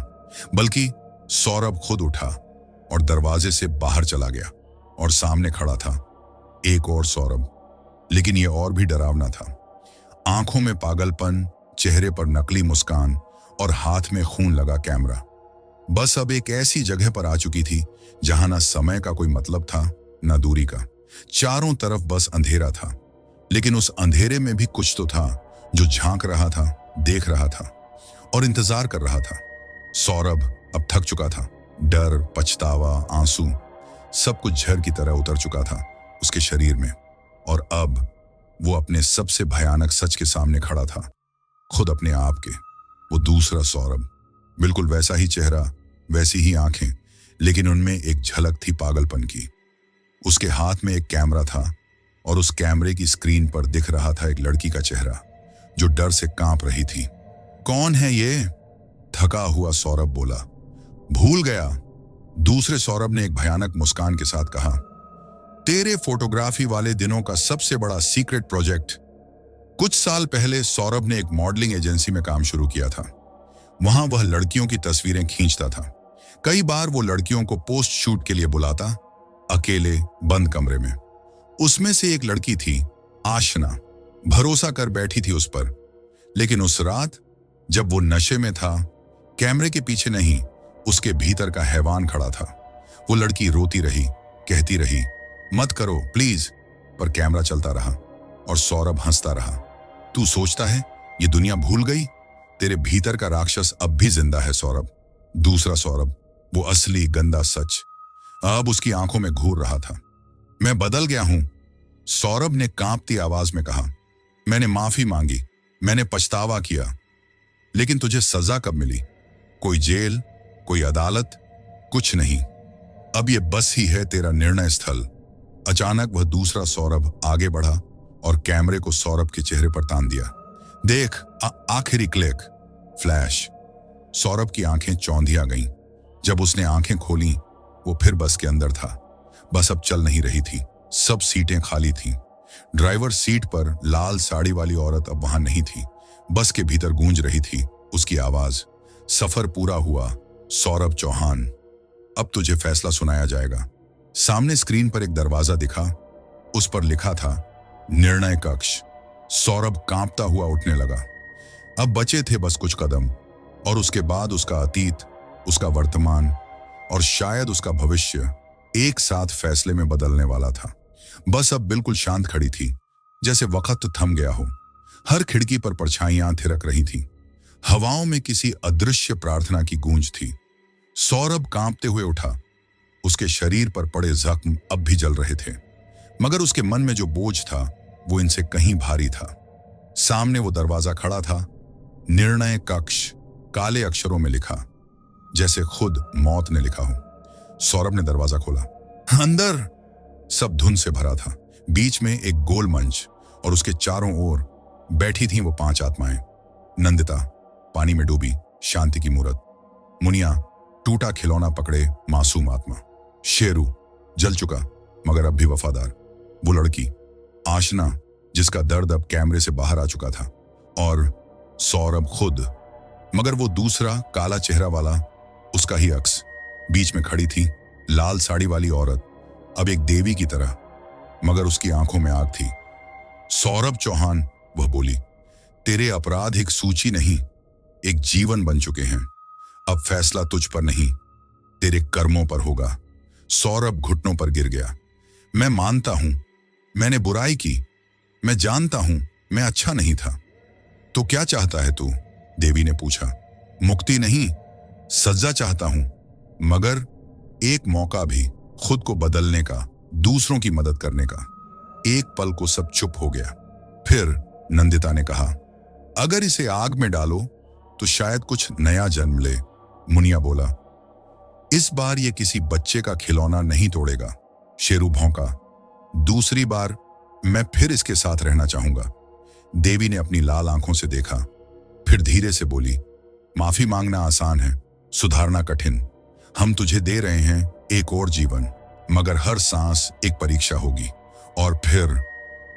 बल्कि सौरभ खुद उठा और दरवाजे से बाहर चला गया। और सामने खड़ा था एक और सौरभ, लेकिन यह और भी डरावना था। आंखों में पागलपन, चेहरे पर नकली मुस्कान और हाथ में खून लगा कैमरा। बस अब एक ऐसी जगह पर आ चुकी थी जहां ना समय का कोई मतलब था, ना दूरी का। चारों तरफ बस अंधेरा था, लेकिन उस अंधेरे में भी कुछ तो था जो झांक रहा था, देख रहा था और इंतजार कर रहा था। सौरभ अब थक चुका था। डर, पछतावा, आंसू, सब कुछ झर की तरह उतर चुका था उसके शरीर में। और अब वो अपने सबसे भयानक सच के सामने खड़ा था, खुद अपने आप के। वो दूसरा सौरभ, बिल्कुल वैसा ही चेहरा, वैसी ही आंखें, लेकिन उनमें एक झलक थी पागलपन की। उसके हाथ में एक कैमरा था और उस कैमरे की स्क्रीन पर दिख रहा था एक लड़की का चेहरा जो डर से कांप रही थी। कौन है ये? थका हुआ सौरभ बोला। भूल गया, दूसरे सौरभ ने एक भयानक मुस्कान के साथ कहा। तेरे फोटोग्राफी वाले दिनों का सबसे बड़ा सीक्रेट प्रोजेक्ट। कुछ साल पहले सौरभ ने एक मॉडलिंग एजेंसी में काम शुरू किया था। वहां वह लड़कियों की तस्वीरें खींचता था। कई बार वो लड़कियों को पोस्ट शूट के लिए बुलाता, अकेले बंद कमरे में। उसमें से एक लड़की थी आशना, भरोसा कर बैठी थी उस पर। लेकिन उस रात जब वो नशे में था, कैमरे के पीछे नहीं, उसके भीतर का हैवान खड़ा था। वो लड़की रोती रही, कहती रही, मत करो प्लीज, पर कैमरा चलता रहा और सौरभ हंसता रहा। तू सोचता है ये दुनिया भूल गई? तेरे भीतर का राक्षस अब भी जिंदा है सौरभ। दूसरा सौरभ, वो असली गंदा सच, अब उसकी आंखों में घूर रहा था। मैं बदल गया हूं, सौरभ ने कांपती आवाज में कहा। मैंने माफी मांगी, मैंने पछतावा किया, लेकिन तुझे सजा कब मिली? कोई जेल, कोई अदालत, कुछ नहीं। अब ये बस ही है तेरा निर्णय स्थल। अचानक वह दूसरा सौरभ आगे बढ़ा और कैमरे को सौरभ के चेहरे पर तान दिया। देख, आखिरी क्लिक। फ्लैश। सौरभ की आंखें चौंधिया गईं। जब उसने आंखें खोली, वो फिर बस के अंदर था। बस अब चल नहीं रही थी, सब सीटें खाली थीं। ड्राइवर सीट पर लाल साड़ी वाली औरत अब वहां नहीं थी। बस के भीतर गूंज रही थी उसकी आवाज। सफर पूरा हुआ, सौरभ चौहान, अब तुझे फैसला सुनाया जाएगा। सामने स्क्रीन पर एक दरवाजा दिखा, उस पर लिखा था निर्णय कक्ष। सौरभ कांपता हुआ उठने लगा। अब बचे थे बस कुछ कदम, और उसके बाद उसका अतीत, उसका वर्तमान और शायद उसका भविष्य एक साथ फैसले में बदलने वाला था। बस अब बिल्कुल शांत खड़ी थी, जैसे वक्त थम गया हो। हर खिड़की पर परछाइयां थिरक रही थीं। हवाओं में किसी अदृश्य प्रार्थना की गूंज थी। सौरभ कांपते हुए उठा। उसके शरीर पर पड़े जख्म अब भी जल रहे थे, मगर उसके मन में जो बोझ था वो इनसे कहीं भारी था। सामने वो दरवाजा खड़ा था, निर्णय कक्ष काले अक्षरों में लिखा, जैसे खुद मौत ने लिखा हो। सौरभ ने दरवाजा खोला। अंदर सब धुंध से भरा था। बीच में एक गोल मंच और उसके चारों ओर बैठी थीं वो 5 आत्माएं। नंदिता पानी में डूबी शांति की मूरत, मुनिया टूटा खिलौना पकड़े मासूम आत्मा, शेरू जल चुका मगर अब भी वफादार, वो लड़की आशना जिसका दर्द अब कैमरे से बाहर आ चुका था, और सौरभ खुद, मगर वो दूसरा काला चेहरा वाला उसका ही अक्स। बीच में खड़ी थी लाल साड़ी वाली औरत, अब एक देवी की तरह, मगर उसकी आंखों में आग थी। सौरभ चौहान, वह बोली, तेरे अपराध एक सूची नहीं, एक जीवन बन चुके हैं। अब फैसला तुझ पर नहीं, तेरे कर्मों पर होगा। सौरभ घुटनों पर गिर गया। मैं मानता हूं मैंने बुराई की, मैं जानता हूं मैं अच्छा नहीं था। तो क्या चाहता है तू? देवी ने पूछा। मुक्ति नहीं, सजा चाहता हूं, मगर एक मौका भी खुद को बदलने का, दूसरों की मदद करने का। एक पल को सब चुप हो गया। फिर नंदिता ने कहा, अगर इसे आग में डालो तो शायद कुछ नया जन्म ले। मुनिया बोला, इस बार ये किसी बच्चे का खिलौना नहीं तोड़ेगा। शेरू भौंका, दूसरी बार मैं फिर इसके साथ रहना चाहूंगा। देवी ने अपनी लाल आंखों से देखा, फिर धीरे से बोली, माफी मांगना आसान है, सुधारना कठिन। हम तुझे दे रहे हैं एक और जीवन, मगर हर सांस एक परीक्षा होगी। और फिर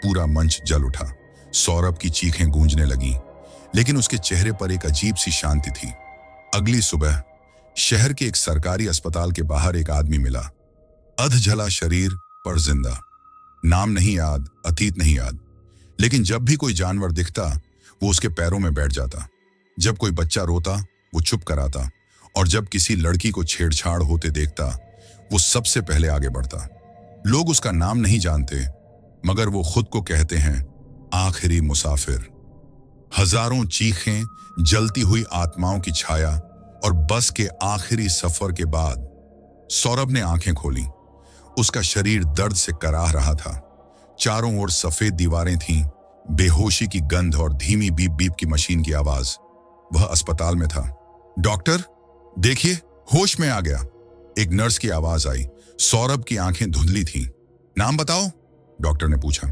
पूरा मंच जल उठा। सौरभ की चीखें गूंजने लगीं, लेकिन उसके चेहरे पर एक अजीब सी शांति थी। अगली सुबह शहर के एक सरकारी अस्पताल के बाहर एक आदमी मिला, अधजला शरीर पर जिंदा। नाम नहीं याद, अतीत नहीं याद, लेकिन जब भी कोई जानवर दिखता वो उसके पैरों में बैठ जाता। जब कोई बच्चा रोता वो चुप कराता, और जब किसी लड़की को छेड़छाड़ होते देखता वो सबसे पहले आगे बढ़ता। लोग उसका नाम नहीं जानते, मगर वो खुद को कहते हैं आखिरी मुसाफिर। हजारों चीखें, जलती हुई आत्माओं की छाया, और बस के आखिरी सफर के बाद सौरभ ने आंखें खोली। उसका शरीर दर्द से कराह रहा था। चारों ओर सफेद दीवारें थीं, बेहोशी की गंध और धीमी बीप बीप की मशीन की आवाज। वह अस्पताल में था। डॉक्टर देखिए, होश में आ गया, एक नर्स की आवाज आई। सौरभ की आंखें धुंधली थीं। नाम बताओ, डॉक्टर ने पूछा।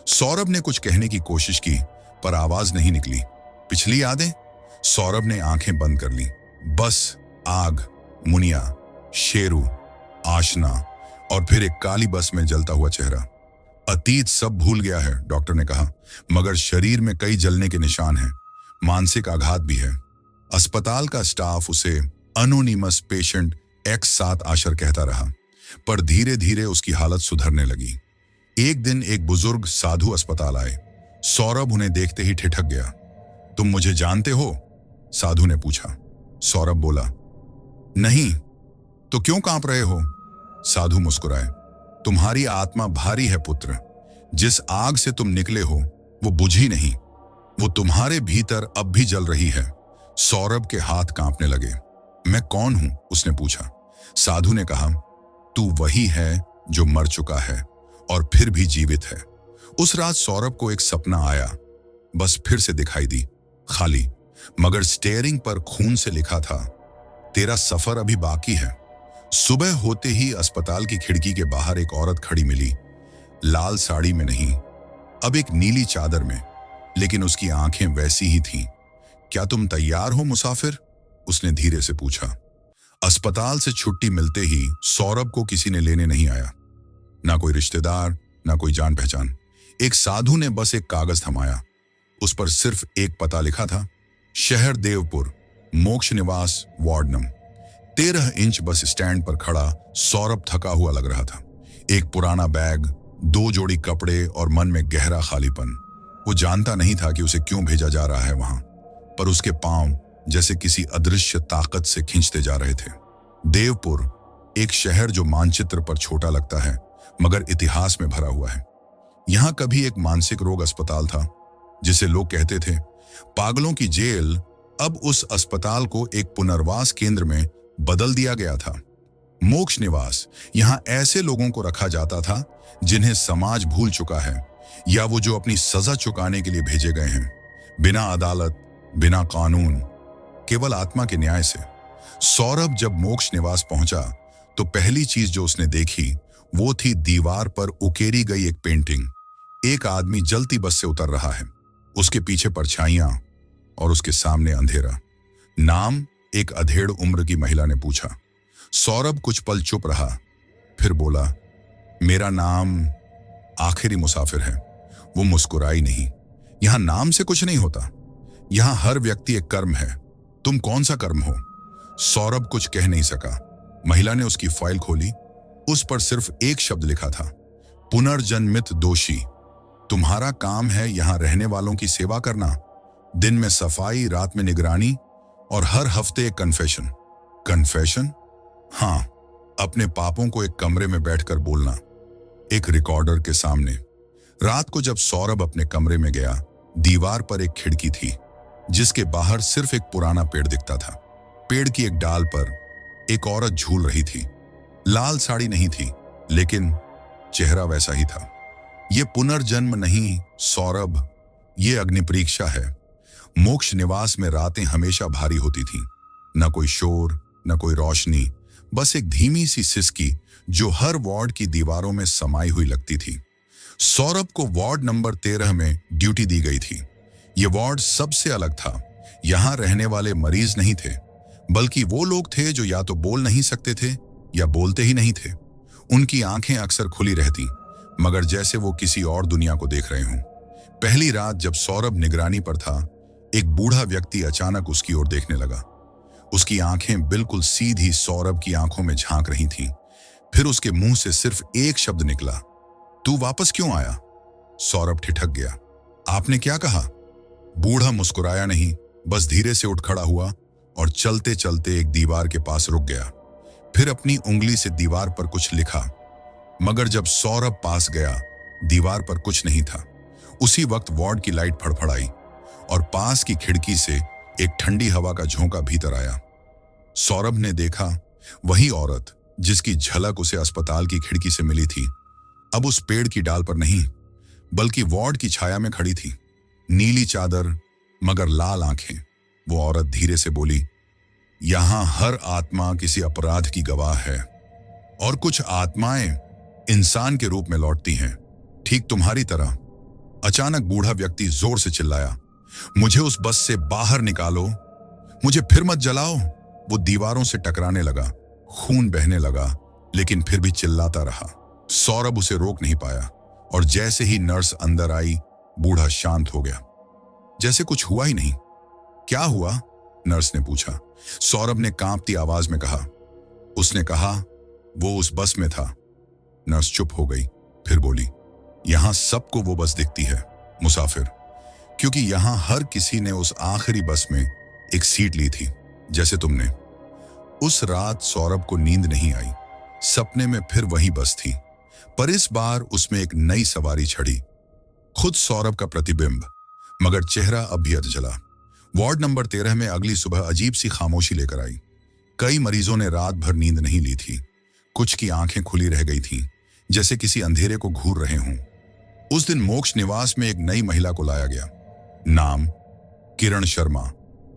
सौरभ ने कुछ कहने की कोशिश की, पर आवाज नहीं निकली। पिछली यादें? सौरभ ने आंखें बंद कर ली। बस आग, मुनिया, शेरू, आशना, और फिर एक काली बस में जलता हुआ चेहरा। अतीत सब भूल गया है, डॉक्टर ने कहा, मगर शरीर में कई जलने के निशान हैं, मानसिक आघात भी है। अस्पताल का स्टाफ उसे अनोनिमस पेशेंट X7 आशर कहता रहा, पर धीरे धीरे उसकी हालत सुधरने लगी। एक दिन एक बुजुर्ग साधु अस्पताल आए। सौरभ उन्हें देखते ही ठिठक गया। तुम मुझे जानते हो? साधु ने पूछा। सौरभ बोला, नहीं। तो क्यों कांप रहे हो? साधु मुस्कुराए। तुम्हारी आत्मा भारी है पुत्र, जिस आग से तुम निकले हो वो बुझी नहीं, वो तुम्हारे भीतर अब भी जल रही है। सौरभ के हाथ कांपने लगे। मैं कौन हूं? उसने पूछा। साधु ने कहा, तू वही है जो मर चुका है और फिर भी जीवित है। उस रात सौरभ को एक सपना आया, बस फिर से दिखाई दी, खाली, मगर स्टेयरिंग पर खून से लिखा था, तेरा सफर अभी बाकी है। सुबह होते ही अस्पताल की खिड़की के बाहर एक औरत खड़ी मिली, लाल साड़ी में नहीं, अब एक नीली चादर में, लेकिन उसकी आंखें वैसी ही थीं। क्या तुम तैयार हो मुसाफिर? उसने धीरे से पूछा। अस्पताल से छुट्टी मिलते ही सौरभ को किसी ने लेने नहीं आया, ना कोई रिश्तेदार, ना कोई जान पहचान। एक साधु ने बस एक कागज थमाया, उस पर सिर्फ एक पता लिखा था, शहर देवपुर, मोक्ष निवास, ward number 13 inch. Bus stand पर खड़ा सौरभ थका हुआ लग रहा था। एक पुराना बैग, 2 जोड़ी कपड़े और मन में गहरा खालीपन। 13 इंच बस स्टैंड पर खड़ा सौरभ थका हुआ लग रहा था। एक पुराना बैग, 2 जोड़ी कपड़े और मन में गहरा खालीपन। वो जानता नहीं था कि उसे क्यों भेजा जा रहा है वहां, पर उसके पांव जैसे किसी अदृश्य ताकत से खींचते जा रहे थे। देवपुर, एक शहर जो मानचित्र पर छोटा लगता है मगर इतिहास में भरा हुआ है। यहां कभी एक मानसिक रोग अस्पताल था, जिसे लोग कहते थे पागलों की जेल। अब उस अस्पताल को एक पुनर्वास केंद्र में बदल दिया गया था। मोक्ष निवास, यहां ऐसे लोगों को रखा जाता था जिन्हें समाज भूल चुका है, या वो जो अपनी सजा चुकाने के लिए भेजे गए हैं, बिना अदालत, बिना कानून, केवल आत्मा के न्याय से। सौरभ जब मोक्ष निवास पहुंचा तो पहली चीज जो उसने देखी वो थी दीवार पर उकेरी गई एक पेंटिंग। एक आदमी जलती बस से उतर रहा है, उसके पीछे परछाइयां और उसके सामने अंधेरा। नाम? एक अधेड़ उम्र की महिला ने पूछा। सौरभ कुछ पल चुप रहा, फिर बोला, मेरा नाम आखिरी मुसाफिर है। वो मुस्कुराई नहीं। यहां नाम से कुछ नहीं होता, यहां हर व्यक्ति एक कर्म है। तुम कौन सा कर्म हो? सौरभ कुछ कह नहीं सका। महिला ने उसकी फाइल खोली, उस पर सिर्फ एक शब्द लिखा था, पुनर्जन्मित दोषी। तुम्हारा काम है यहां रहने वालों की सेवा करना, दिन में सफाई, रात में निगरानी और हर हफ्ते एक कन्फेशन। कन्फेशन? हाँ, अपने पापों को एक कमरे में बैठकर बोलना, एक रिकॉर्डर के सामने। रात को जब सौरभ अपने कमरे में गया, दीवार पर एक खिड़की थी जिसके बाहर सिर्फ एक पुराना पेड़ दिखता था। पेड़ की एक डाल पर एक औरत झूल रही थी। लाल साड़ी नहीं थी, लेकिन चेहरा वैसा ही था। ये पुनर्जन्म नहीं सौरभ, ये अग्नि परीक्षा है। मोक्ष निवास में रातें हमेशा भारी होती थीं। न कोई शोर, न कोई रोशनी, बस एक धीमी सी सिसकी जो हर वार्ड की दीवारों में समाई हुई लगती थी। सौरभ को वार्ड नंबर 13 में ड्यूटी दी गई थी। ये वार्ड सबसे अलग था। यहां रहने वाले मरीज नहीं थे, बल्कि वो लोग थे जो या तो बोल नहीं सकते थे या बोलते ही नहीं थे। उनकी आंखें अक्सर खुली रहती, मगर जैसे वो किसी और दुनिया को देख रहे हों। पहली रात जब सौरभ निगरानी पर था, एक बूढ़ा व्यक्ति अचानक उसकी ओर देखने लगा। उसकी आंखें बिल्कुल सीधी सौरभ की आंखों में झांक रही थीं। फिर उसके मुंह से सिर्फ एक शब्द निकला, तू वापस क्यों आया? सौरभ ठिठक गया। आपने क्या कहा? बूढ़ा मुस्कुराया नहीं, बस धीरे से उठ खड़ा हुआ और चलते चलते एक दीवार के पास रुक गया। फिर अपनी उंगली से दीवार पर कुछ लिखा, मगर जब सौरभ पास गया, दीवार पर कुछ नहीं था। उसी वक्त वार्ड की लाइट फड़फड़ाई और पास की खिड़की से एक ठंडी हवा का झोंका भीतर आया। सौरभ ने देखा, वही औरत जिसकी झलक उसे अस्पताल की खिड़की से मिली थी, अब उस पेड़ की डाल पर नहीं, बल्कि वार्ड की छाया में खड़ी थी। नीली चादर मगर लाल आंखें। वो औरत धीरे से बोली, यहां हर आत्मा किसी अपराध की गवाह है, और कुछ आत्माएं इंसान के रूप में लौटती हैं, ठीक तुम्हारी तरह। अचानक बूढ़ा व्यक्ति जोर से चिल्लाया, मुझे उस बस से बाहर निकालो, मुझे फिर मत जलाओ। वो दीवारों से टकराने लगा, खून बहने लगा, लेकिन फिर भी चिल्लाता रहा। सौरभ उसे रोक नहीं पाया, और जैसे ही नर्स अंदर आई, बूढ़ा शांत हो गया, जैसे कुछ हुआ ही नहीं। क्या हुआ? नर्स ने पूछा। सौरभ ने कांपती आवाज में कहा, उसने कहा वो उस बस में था। नर्स चुप हो गई, फिर बोली, यहां सबको वो बस दिखती है मुसाफिर, क्योंकि यहां हर किसी ने उस आखिरी बस में एक सीट ली थी, जैसे तुमने। उस रात सौरभ को नींद नहीं आई। सपने में फिर वही बस थी, पर इस बार उसमें एक नई सवारी चढ़ी, खुद सौरभ का प्रतिबिंब, मगर चेहरा अब भी अधजला। वार्ड नंबर 13 में अगली सुबह अजीब सी खामोशी लेकर आई। कई मरीजों ने रात भर नींद नहीं ली थी, कुछ की आंखें खुली रह गई थीं, जैसे किसी अंधेरे को घूर रहे हों। उस दिन मोक्ष निवास में एक नई महिला को लाया गया। नाम किरण शर्मा,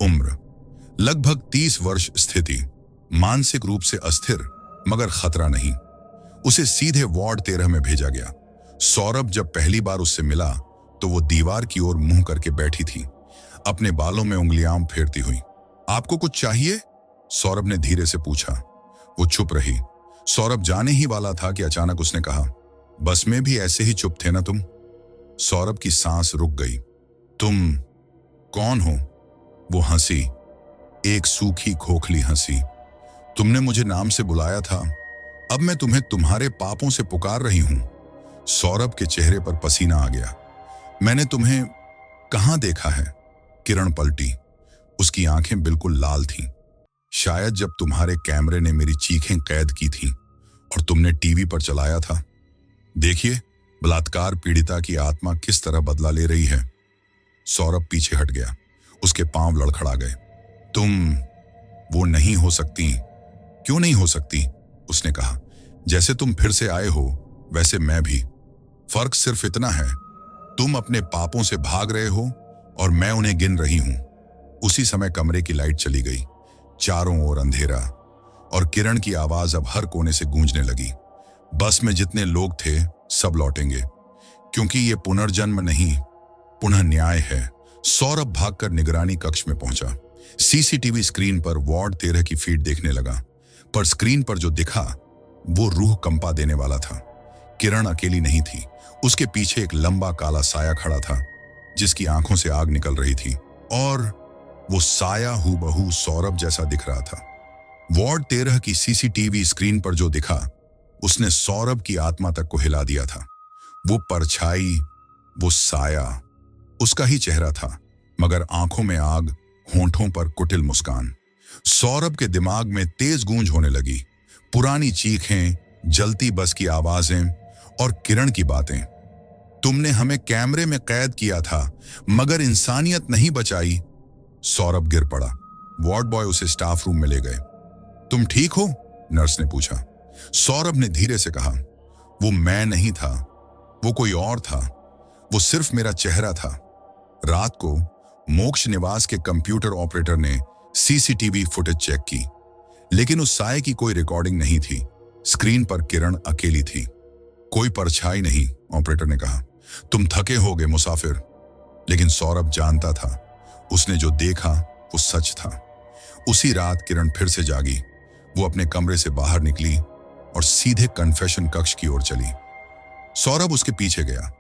उम्र लगभग 30 वर्ष, स्थिति मानसिक रूप से अस्थिर मगर खतरा नहीं। उसे सीधे वार्ड 13 में भेजा गया। सौरभ जब पहली बार उससे मिला तो वो दीवार की ओर मुंह करके बैठी थी, अपने बालों में उंगलियां फेरती हुई। आपको कुछ चाहिए? सौरभ ने धीरे से पूछा। वो चुप रही। सौरभ जाने ही वाला था कि अचानक उसने कहा, बस में भी ऐसे ही चुप थे ना तुम? सौरभ की सांस रुक गई। तुम कौन हो? वो हंसी, एक सूखी खोखली हंसी। तुमने मुझे नाम से बुलाया था, अब मैं तुम्हें तुम्हारे पापों से पुकार रही हूं। सौरभ के चेहरे पर पसीना आ गया। मैंने तुम्हें कहाँ देखा है? किरण पलटी। उसकी आंखें बिल्कुल लाल थीं। शायद जब तुम्हारे कैमरे ने मेरी चीखें कैद की थीं और तुमने टीवी पर चलाया था। देखिए, बलात्कार पीड़िता की आत्मा किस तरह बदला ले रही है। सौरभ पीछे हट गया। उसके पांव लड़खड़ा गए। तुम वो नहीं हो सकती। क्यों नहीं हो सकती? उसने कहा। जैसे तुम फिर से आए हो वैसे मैं भी। फर्क सिर्फ इतना है, तुम अपने पापों से भाग रहे हो और मैं उन्हें गिन रही हूं। उसी समय कमरे की लाइट चली गई। चारों ओर अंधेरा और किरण की आवाज अब हर कोने से गूंजने लगी। बस में जितने लोग थे सब लौटेंगे, क्योंकि ये पुनर्जन्म नहीं, पुनः न्याय है। सौरभ भागकर निगरानी कक्ष में पहुंचा। सीसीटीवी स्क्रीन पर वार्ड 13 की फीड देखने लगा, पर स्क्रीन पर जो दिखा वो रूह कंपा देने वाला था। किरण अकेली नहीं थी। उसके पीछे एक लंबा काला साया खड़ा था, जिसकी आंखों से आग निकल रही थी, और वो साया हूबहू सौरभ जैसा दिख रहा था। वार्ड 13 की सीसीटीवी स्क्रीन पर जो दिखा उसने सौरभ की आत्मा तक को हिला दिया था। वो परछाई, वो साया, उसका ही चेहरा था, मगर आंखों में आग, होंठों पर कुटिल मुस्कान। सौरभ के दिमाग में तेज गूंज होने लगी। पुरानी चीखें, जलती बस की आवाजें और किरण की बातें। तुमने हमें कैमरे में कैद किया था, मगर इंसानियत नहीं बचाई। सौरभ गिर पड़ा। वार्ड बॉय उसे स्टाफ रूम में ले गए। तुम ठीक हो? नर्स ने पूछा। सौरभ ने धीरे से कहा, वो मैं नहीं था, वो कोई और था। वो सिर्फ मेरा चेहरा था। रात को मोक्ष निवास के कंप्यूटर ऑपरेटर ने सीसीटीवी फुटेज चेक की, लेकिन उस साये की कोई रिकॉर्डिंग नहीं थी। स्क्रीन पर किरण अकेली थी, कोई परछाई नहीं। ऑपरेटर ने कहा, तुम थके होगे मुसाफिर। लेकिन सौरभ जानता था, उसने जो देखा वो सच था। उसी रात किरण फिर से जागी। वो अपने कमरे से बाहर निकली और सीधे कन्फेशन कक्ष की ओर चली। सौरभ उसके पीछे गया।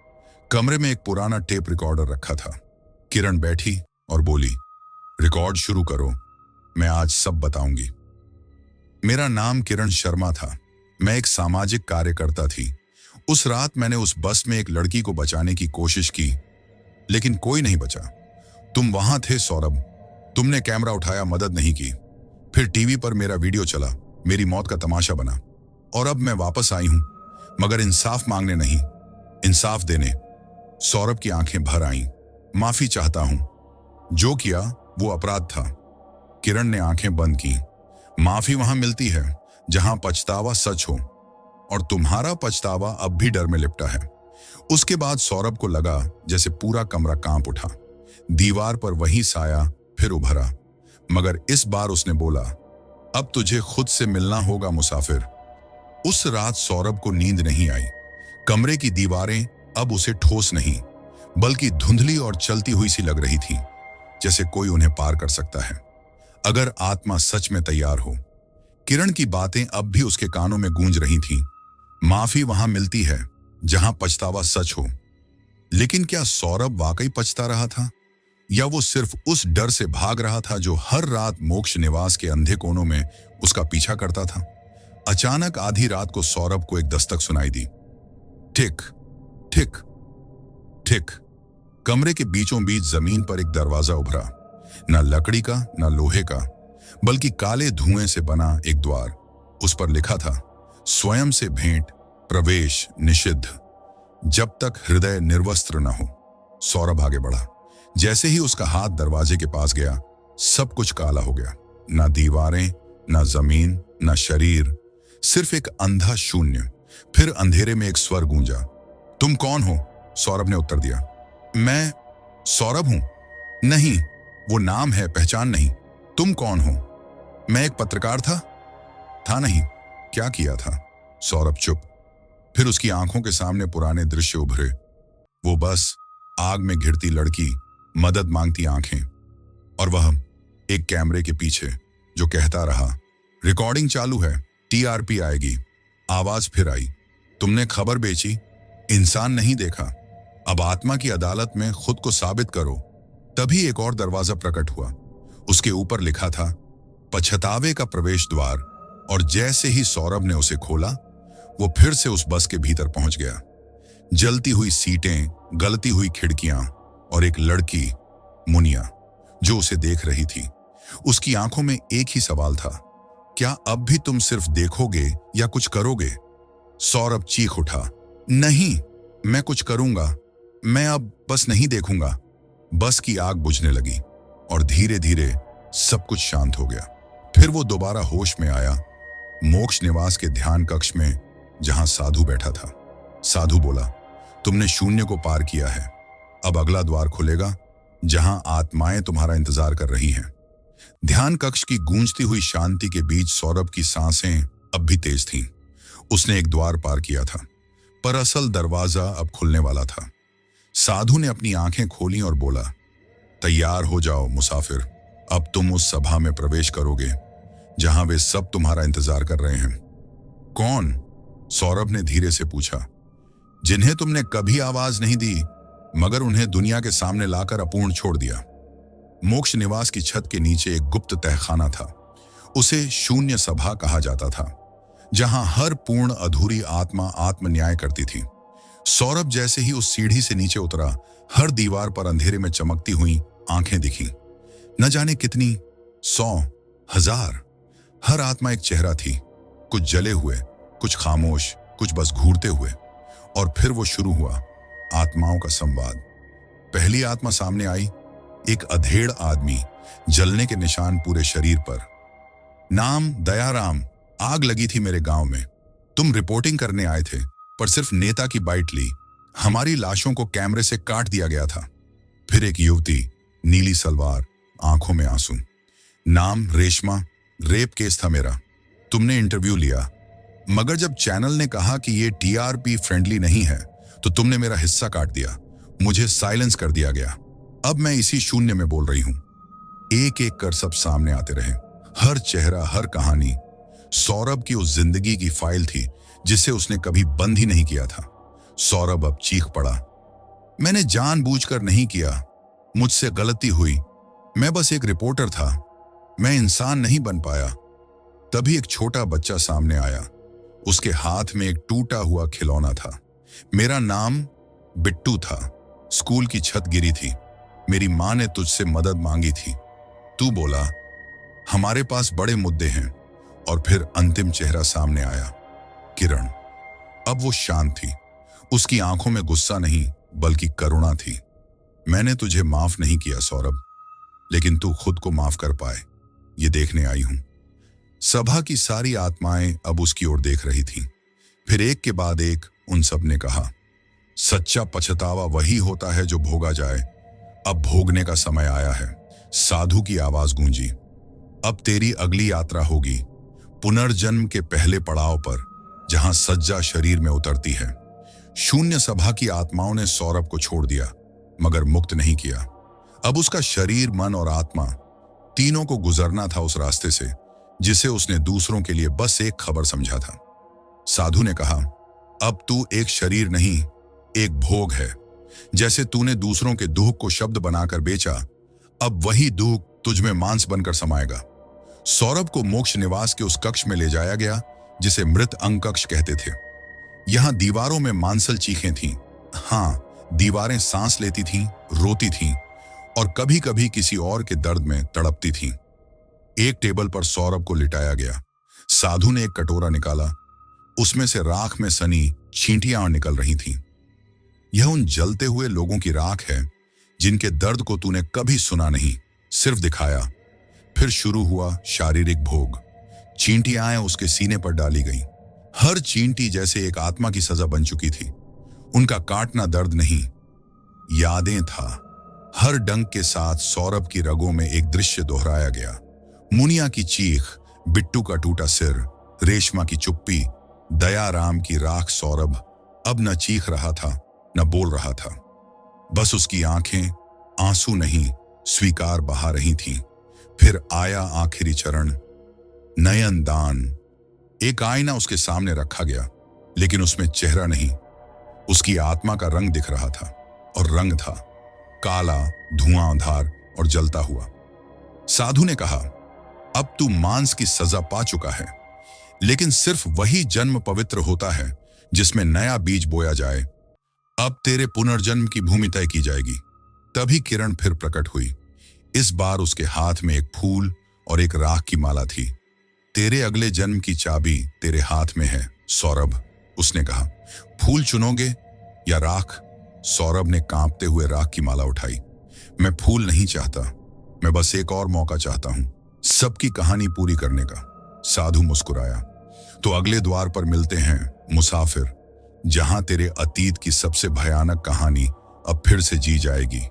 कमरे में एक पुराना टेप रिकॉर्डर रखा था। किरण बैठी और बोली, रिकॉर्ड शुरू करो, मैं आज सब बताऊंगी। मेरा नाम किरण शर्मा था। मैं एक सामाजिक कार्यकर्ता थी। उस रात मैंने उस बस में एक लड़की को बचाने की कोशिश की, लेकिन कोई नहीं बचा। तुम वहां थे सौरभ। तुमने कैमरा उठाया, मदद नहीं की। फिर टीवी पर मेरा वीडियो चला, मेरी मौत का तमाशा बना। और अब मैं वापस आई हूं, मगर इंसाफ मांगने नहीं, इंसाफ देने। सौरभ की आंखें भर आईं। माफी चाहता हूं, जो किया वो अपराध था। किरण ने आंखें बंद की। माफी वहां मिलती है जहां पछतावा सच हो, और तुम्हारा पछतावा अब भी डर में लिपटा है। उसके बाद सौरभ को लगा जैसे पूरा कमरा कांप उठा। दीवार पर वही साया फिर उभरा, मगर इस बार उसने बोला, अब तुझे खुद से मिलना होगा मुसाफिर। उस रात सौरभ को नींद नहीं आई। कमरे की दीवारें अब उसे ठोस नहीं, बल्कि धुंधली और चलती हुई सी लग रही थी, जैसे कोई उन्हें पार कर सकता है अगर आत्मा सच में तैयार हो। किरण की बातें अब भी उसके कानों में गूंज रही थीं। माफी वहां मिलती है जहां पछतावा सच हो। लेकिन क्या सौरभ वाकई पछता रहा था, या वो सिर्फ उस डर से भाग रहा था जो हर रात मोक्ष निवास के अंधे कोनों में उसका पीछा करता था? अचानक आधी रात को सौरभ को एक दस्तक सुनाई दी। ठिक ठिक ठिक। कमरे के बीचों बीच जमीन पर एक दरवाजा उभरा। न लकड़ी का, न लोहे का, बल्कि काले धुएं से बना एक द्वार। उस पर लिखा था, स्वयं से भेंट, प्रवेश निषिद्ध, जब तक हृदय निर्वस्त्र न हो। सौरभ आगे बढ़ा। जैसे ही उसका हाथ दरवाजे के पास गया, सब कुछ काला हो गया। ना दीवारें, ना जमीन, ना शरीर, सिर्फ एक अंधा शून्य। फिर अंधेरे में एक स्वर गूंजा, तुम कौन हो? सौरभ ने उत्तर दिया, मैं सौरभ हूं। नहीं, वो नाम है, पहचान नहीं। तुम कौन हो? मैं एक पत्रकार था नहीं। क्या किया था? सौरभ चुप। फिर उसकी आंखों के सामने पुराने दृश्य उभरे। वो बस, आग में घिरती लड़की, मदद मांगती आंखें, और वह एक कैमरे के पीछे जो कहता रहा, रिकॉर्डिंग चालू है, टीआरपी आएगी। आवाज फिर आई, तुमने खबर बेची, इंसान नहीं देखा। अब आत्मा की अदालत में खुद को साबित करो। तभी एक और दरवाजा प्रकट हुआ। उसके ऊपर लिखा था, पछतावे का प्रवेश द्वार। और जैसे ही सौरभ ने उसे खोला, वो फिर से उस बस के भीतर पहुंच गया। जलती हुई सीटें, गलती हुई खिड़कियां, और एक लड़की, मुनिया, जो उसे देख रही थी। उसकी आंखों में एक ही सवाल था, क्या अब भी तुम सिर्फ देखोगे या कुछ करोगे? सौरभ चीख उठा, नहीं, मैं कुछ करूंगा, मैं अब बस नहीं देखूंगा। बस की आग बुझने लगी और धीरे धीरे सब कुछ शांत हो गया। फिर वो दोबारा होश में आया, मोक्ष निवास के ध्यान कक्ष में, जहां साधु बैठा था। साधु बोला, तुमने शून्य को पार किया है, अब अगला द्वार खुलेगा जहां आत्माएं तुम्हारा इंतजार कर रही हैं। ध्यान कक्ष की गूंजती हुई शांति के बीच सौरभ की सांसें अब भी तेज थीं। उसने एक द्वार पार किया था, पर असल दरवाजा अब खुलने वाला था। साधु ने अपनी आंखें खोली और बोला, तैयार हो जाओ मुसाफिर, अब तुम उस सभा में प्रवेश करोगे जहां वे सब तुम्हारा इंतजार कर रहे हैं। कौन? सौरभ ने धीरे से पूछा। जिन्हें तुमने कभी आवाज नहीं दी, मगर उन्हें दुनिया के सामने लाकर अपूर्ण छोड़ दिया। मोक्ष निवास की छत के नीचे एक गुप्त तहखाना था। उसे शून्य सभा कहा जाता था, जहां हर पूर्ण अधूरी आत्मा आत्म न्याय करती थी। सौरभ जैसे ही उस सीढ़ी से नीचे उतरा, हर दीवार पर अंधेरे में चमकती हुई आंखें दिखीं। न जाने कितनी, 100, 1000, हर आत्मा एक चेहरा थी, कुछ जले हुए, कुछ खामोश, कुछ बस घूरते हुए। और फिर वो शुरू हुआ, आत्माओं का संवाद। पहली आत्मा सामने आई, एक अधेड़ आदमी, जलने के निशान पूरे शरीर पर। नाम दयाराम, आग लगी थी मेरे गांव में। तुम रिपोर्टिंग करने आए थे, पर सिर्फ नेता की बाइट ली। हमारी लाशों को कैमरे से काट दिया गया था। फिर एक युवती, नीली सलवार, आंखों में आंसू। नाम रेशमा, रेप केस था मेरा। तुमने इंटरव्यू लिया, मगर जब चैनल ने कहा कि ये टीआरपी फ्रेंडली नहीं है, तो तुमने मेरा हिस्सा काट दिया। मुझे साइलेंस कर दिया गया। अब मैं इसी शून्य में बोल रही हूं। एक एक कर सब सामने आते रहे, हर चेहरा, हर कहानी सौरभ की उस जिंदगी की फाइल थी जिसे उसने कभी बंद ही नहीं किया था। सौरभ अब चीख पड़ा, मैंने जानबूझकर नहीं किया, मुझसे गलती हुई, मैं बस एक रिपोर्टर था, मैं इंसान नहीं बन पाया। तभी एक छोटा बच्चा सामने आया, उसके हाथ में एक टूटा हुआ खिलौना था। मेरा नाम बिट्टू था। स्कूल की छत गिरी थी, मेरी मां ने तुझसे मदद मांगी थी, तू बोला हमारे पास बड़े मुद्दे हैं। और फिर अंतिम चेहरा सामने आया, किरण। अब वो शांत थी, उसकी आंखों में गुस्सा नहीं बल्कि करुणा थी। मैंने तुझे माफ नहीं किया सौरभ, लेकिन तू खुद को माफ कर पाए, ये देखने आई हूं। सभा की सारी आत्माएं अब उसकी ओर देख रही थीं। फिर एक के बाद एक उन सब ने कहा, सच्चा पछतावा वही होता है जो भोगा जाए। अब भोगने का समय आया है। साधु की आवाज गूंजी, अब तेरी अगली यात्रा होगी पुनर्जन्म के पहले पड़ाव पर, जहां सज्जा शरीर में उतरती है। शून्य सभा की आत्माओं ने सौरभ को छोड़ दिया, मगर मुक्त नहीं किया। अब उसका शरीर, मन और आत्मा तीनों को गुजरना था उस रास्ते से जिसे उसने दूसरों के लिए बस एक खबर समझा था। साधु ने कहा, अब तू एक शरीर नहीं, एक भोग है। जैसे तूने दूसरों के दुख को शब्द बनाकर बेचा, अब वही दुख तुझ में मांस बनकर समाएगा। सौरभ को मोक्ष निवास के उस कक्ष में ले जाया गया जिसे मृत अंग कक्ष कहते थे। यहां दीवारों में मांसल चीखें थीं। हाँ, दीवारें सांस लेती थीं, रोती थीं और कभी कभी किसी और के दर्द में तड़पती थीं। एक टेबल पर सौरभ को लिटाया गया। साधु ने एक कटोरा निकाला, उसमें से राख में सनी चींटियां निकल रही थीं। यह उन जलते हुए लोगों की राख है जिनके दर्द को तूने कभी सुना नहीं, सिर्फ दिखाया। फिर शुरू हुआ शारीरिक भोग। चींटियां उसके सीने पर डाली गईं। हर चींटी जैसे एक आत्मा की सजा बन चुकी थी। उनका काटना दर्द नहीं, यादें था। हर डंक के साथ सौरभ की रगों में एक दृश्य दोहराया गया। मुनिया की चीख, बिट्टू का टूटा सिर, रेशमा की चुप्पी, दयाराम की राख। सौरभ अब न चीख रहा था, न बोल रहा था। बस उसकी आंखें आंसू नहीं, स्वीकार बहा रही थीं। फिर आया आखिरी चरण, नयन दान। एक आईना उसके सामने रखा गया, लेकिन उसमें चेहरा नहीं, उसकी आत्मा का रंग दिख रहा था। और रंग था काला, धुआंधार और जलता हुआ। साधु ने कहा, अब तू मांस की सजा पा चुका है, लेकिन सिर्फ वही जन्म पवित्र होता है जिसमें नया बीज बोया जाए। अब तेरे पुनर्जन्म की भूमि तय की जाएगी। तभी किरण फिर प्रकट हुई। इस बार उसके हाथ में एक फूल और एक राख की माला थी। तेरे अगले जन्म की चाबी तेरे हाथ में है सौरभ, उसने कहा। फूल चुनोगे या राख? सौरभ ने कांपते हुए राख की माला उठाई। मैं फूल नहीं चाहता, मैं बस एक और मौका चाहता हूं सबकी कहानी पूरी करने का। साधु मुस्कुराया। तो अगले द्वार पर मिलते हैं मुसाफिर, जहां तेरे अतीत की सबसे भयानक कहानी अब फिर से जी जाएगी,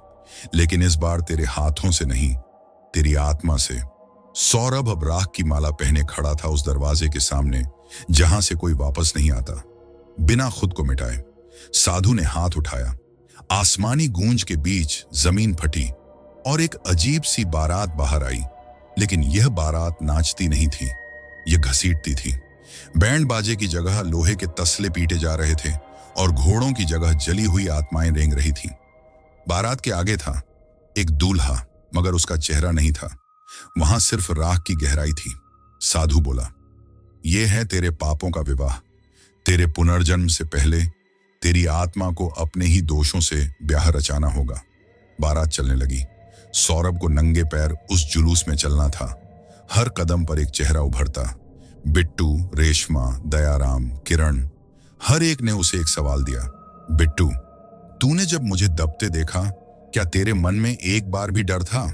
लेकिन इस बार तेरे हाथों से नहीं, तेरी आत्मा से। सौरभ अब राख की माला पहने खड़ा था उस दरवाजे के सामने जहां से कोई वापस नहीं आता, बिना खुद को मिटाए। साधु ने हाथ उठाया। आसमानी गूंज के बीच जमीन फटी और एक अजीब सी बारात बाहर आई, लेकिन यह बारात नाचती नहीं थी, यह घसीटती थी। बैंड बाजे की जगह लोहे के तसले पीटे जा रहे थे और घोड़ों की जगह जली हुई आत्माएं रेंग रही थीं। बारात के आगे था एक दूल्हा, मगर उसका चेहरा नहीं था, वहां सिर्फ राख की गहराई थी। साधु बोला, यह है तेरे पापों का विवाह। तेरे पुनर्जन्म से पहले तेरी आत्मा को अपने ही दोषों से ब्याह रचाना होगा। बारात चलने लगी। सौरभ को नंगे पैर उस जुलूस में चलना था। हर कदम पर एक चेहरा उभरता। बिट्टू, रेशमा, दयाराम, किरण, हर एक ने उसे एक सवाल दिया। बिट्टू, तूने जब मुझे दबते देखा, क्या तेरे मन में एक बार भी डर था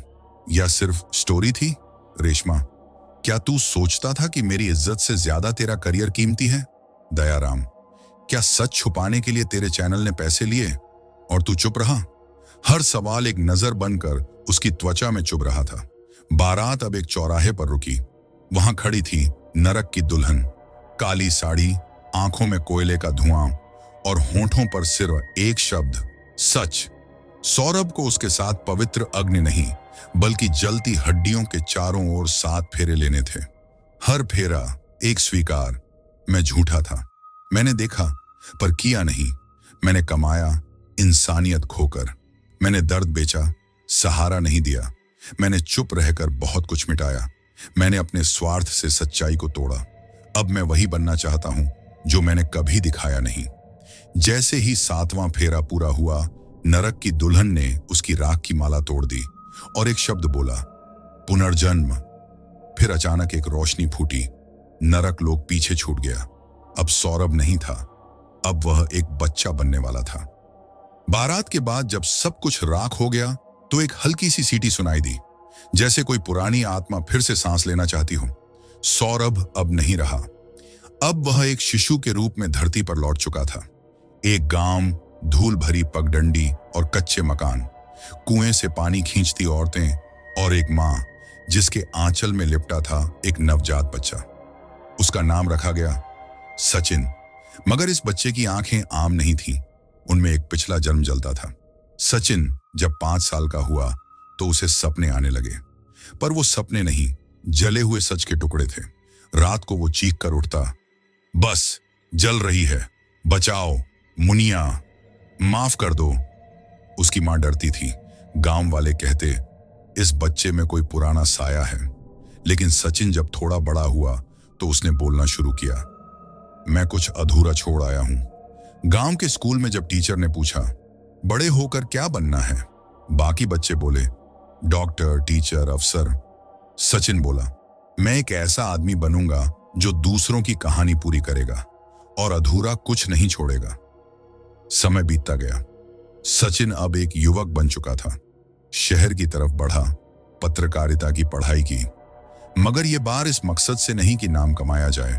या सिर्फ स्टोरी थी? रेशमा, क्या तू सोचता था कि मेरी इज्जत से ज्यादा तेरा करियर कीमती है? दयाराम, क्या सच छुपाने के लिए तेरे चैनल ने पैसे लिए और तू चुप रहा? हर सवाल एक नजर बनकर उसकी त्वचा में चुभ रहा था। बारात अब एक चौराहे पर रुकी। वहां खड़ी थी नरक की दुल्हन, काली साड़ी, आंखों में कोयले का धुआं और होंठों पर सिर्फ एक शब्द, सच। सौरभ को उसके साथ पवित्र अग्नि नहीं, बल्कि जलती हड्डियों के चारों ओर 7 फेरे लेने थे। हर फेरा एक स्वीकार, मैं झूठा था, मैंने देखा पर किया नहीं। मैंने कमाया इंसानियत खोकर, मैंने दर्द बेचा, सहारा नहीं दिया। मैंने चुप रहकर बहुत कुछ मिटाया। मैंने अपने स्वार्थ से सच्चाई को तोड़ा। अब मैं वही बनना चाहता हूं जो मैंने कभी दिखाया नहीं। जैसे ही 7वां फेरा पूरा हुआ, नरक की दुल्हन ने उसकी राख की माला तोड़ दी और एक शब्द बोला, पुनर्जन्म। फिर अचानक एक रोशनी फूटी। नरक लोक पीछे छूट गया। अब सौरभ नहीं था, अब वह एक बच्चा बनने वाला था। बारात के बाद जब सब कुछ राख हो गया तो एक हल्की सी सीटी सुनाई दी, जैसे कोई पुरानी आत्मा फिर से सांस लेना चाहती हो। सौरभ अब नहीं रहा। अब वह एक शिशु के रूप में धरती पर लौट चुका था। एक गांव, धूल भरी पगडंडी और कच्चे मकान, कुएं से पानी खींचती औरतें और एक मां जिसके आंचल में लिपटा था एक नवजात बच्चा। उसका नाम रखा गया सचिन। मगर इस बच्चे की आंखें आम नहीं थीं, उनमें एक पिछला जन्म जलता था। सचिन जब 5 साल का हुआ तो उसे सपने आने लगे, पर वो सपने नहीं, जले हुए सच के टुकड़े थे। रात को वो चीख कर उठता, बस जल रही है, बचाओ, मुनिया, माफ कर दो। उसकी मां डरती थी। गांव वाले कहते, इस बच्चे में कोई पुराना साया है। लेकिन सचिन जब थोड़ा बड़ा हुआ तो उसने बोलना शुरू किया, मैं कुछ अधूरा छोड़ आया हूं। गांव के स्कूल में जब टीचर ने पूछा, बड़े होकर क्या बनना है? बाकी बच्चे बोले, डॉक्टर, टीचर, अफसर। सचिन बोला, मैं एक ऐसा आदमी बनूंगा जो दूसरों की कहानी पूरी करेगा और अधूरा कुछ नहीं छोड़ेगा। समय बीतता गया। सचिन अब एक युवक बन चुका था। शहर की तरफ बढ़ा, पत्रकारिता की पढ़ाई की, मगर यह बार इस मकसद से नहीं कि नाम कमाया जाए,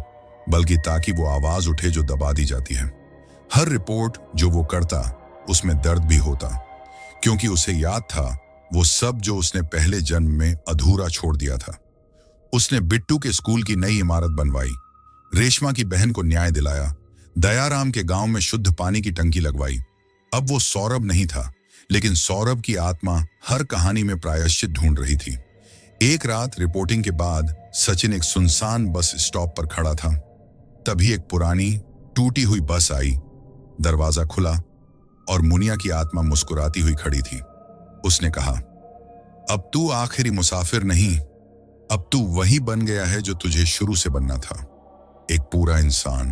बल्कि ताकि वो आवाज उठे जो दबा दी जाती है। हर रिपोर्ट जो वो करता उसमें दर्द भी होता, क्योंकि उसे याद था वो सब जो उसने पहले जन्म में अधूरा छोड़ दिया था। उसने बिट्टू के स्कूल की नई इमारत बनवाई, रेशमा की बहन को न्याय दिलाया, दयाराम के गांव में शुद्ध पानी की टंकी लगवाई। अब वो सौरभ नहीं था, लेकिन सौरभ की आत्मा हर कहानी में प्रायश्चित ढूंढ रही थी। एक रात रिपोर्टिंग के बाद सचिन एक सुनसान बस स्टॉप पर खड़ा था। तभी एक पुरानी टूटी हुई बस आई। दरवाजा खुला और मुनिया की आत्मा मुस्कुराती हुई खड़ी थी। उसने कहा, अब तू आखिरी मुसाफिर नहीं, अब तू वही बन गया है जो तुझे शुरू से बनना था, एक पूरा इंसान।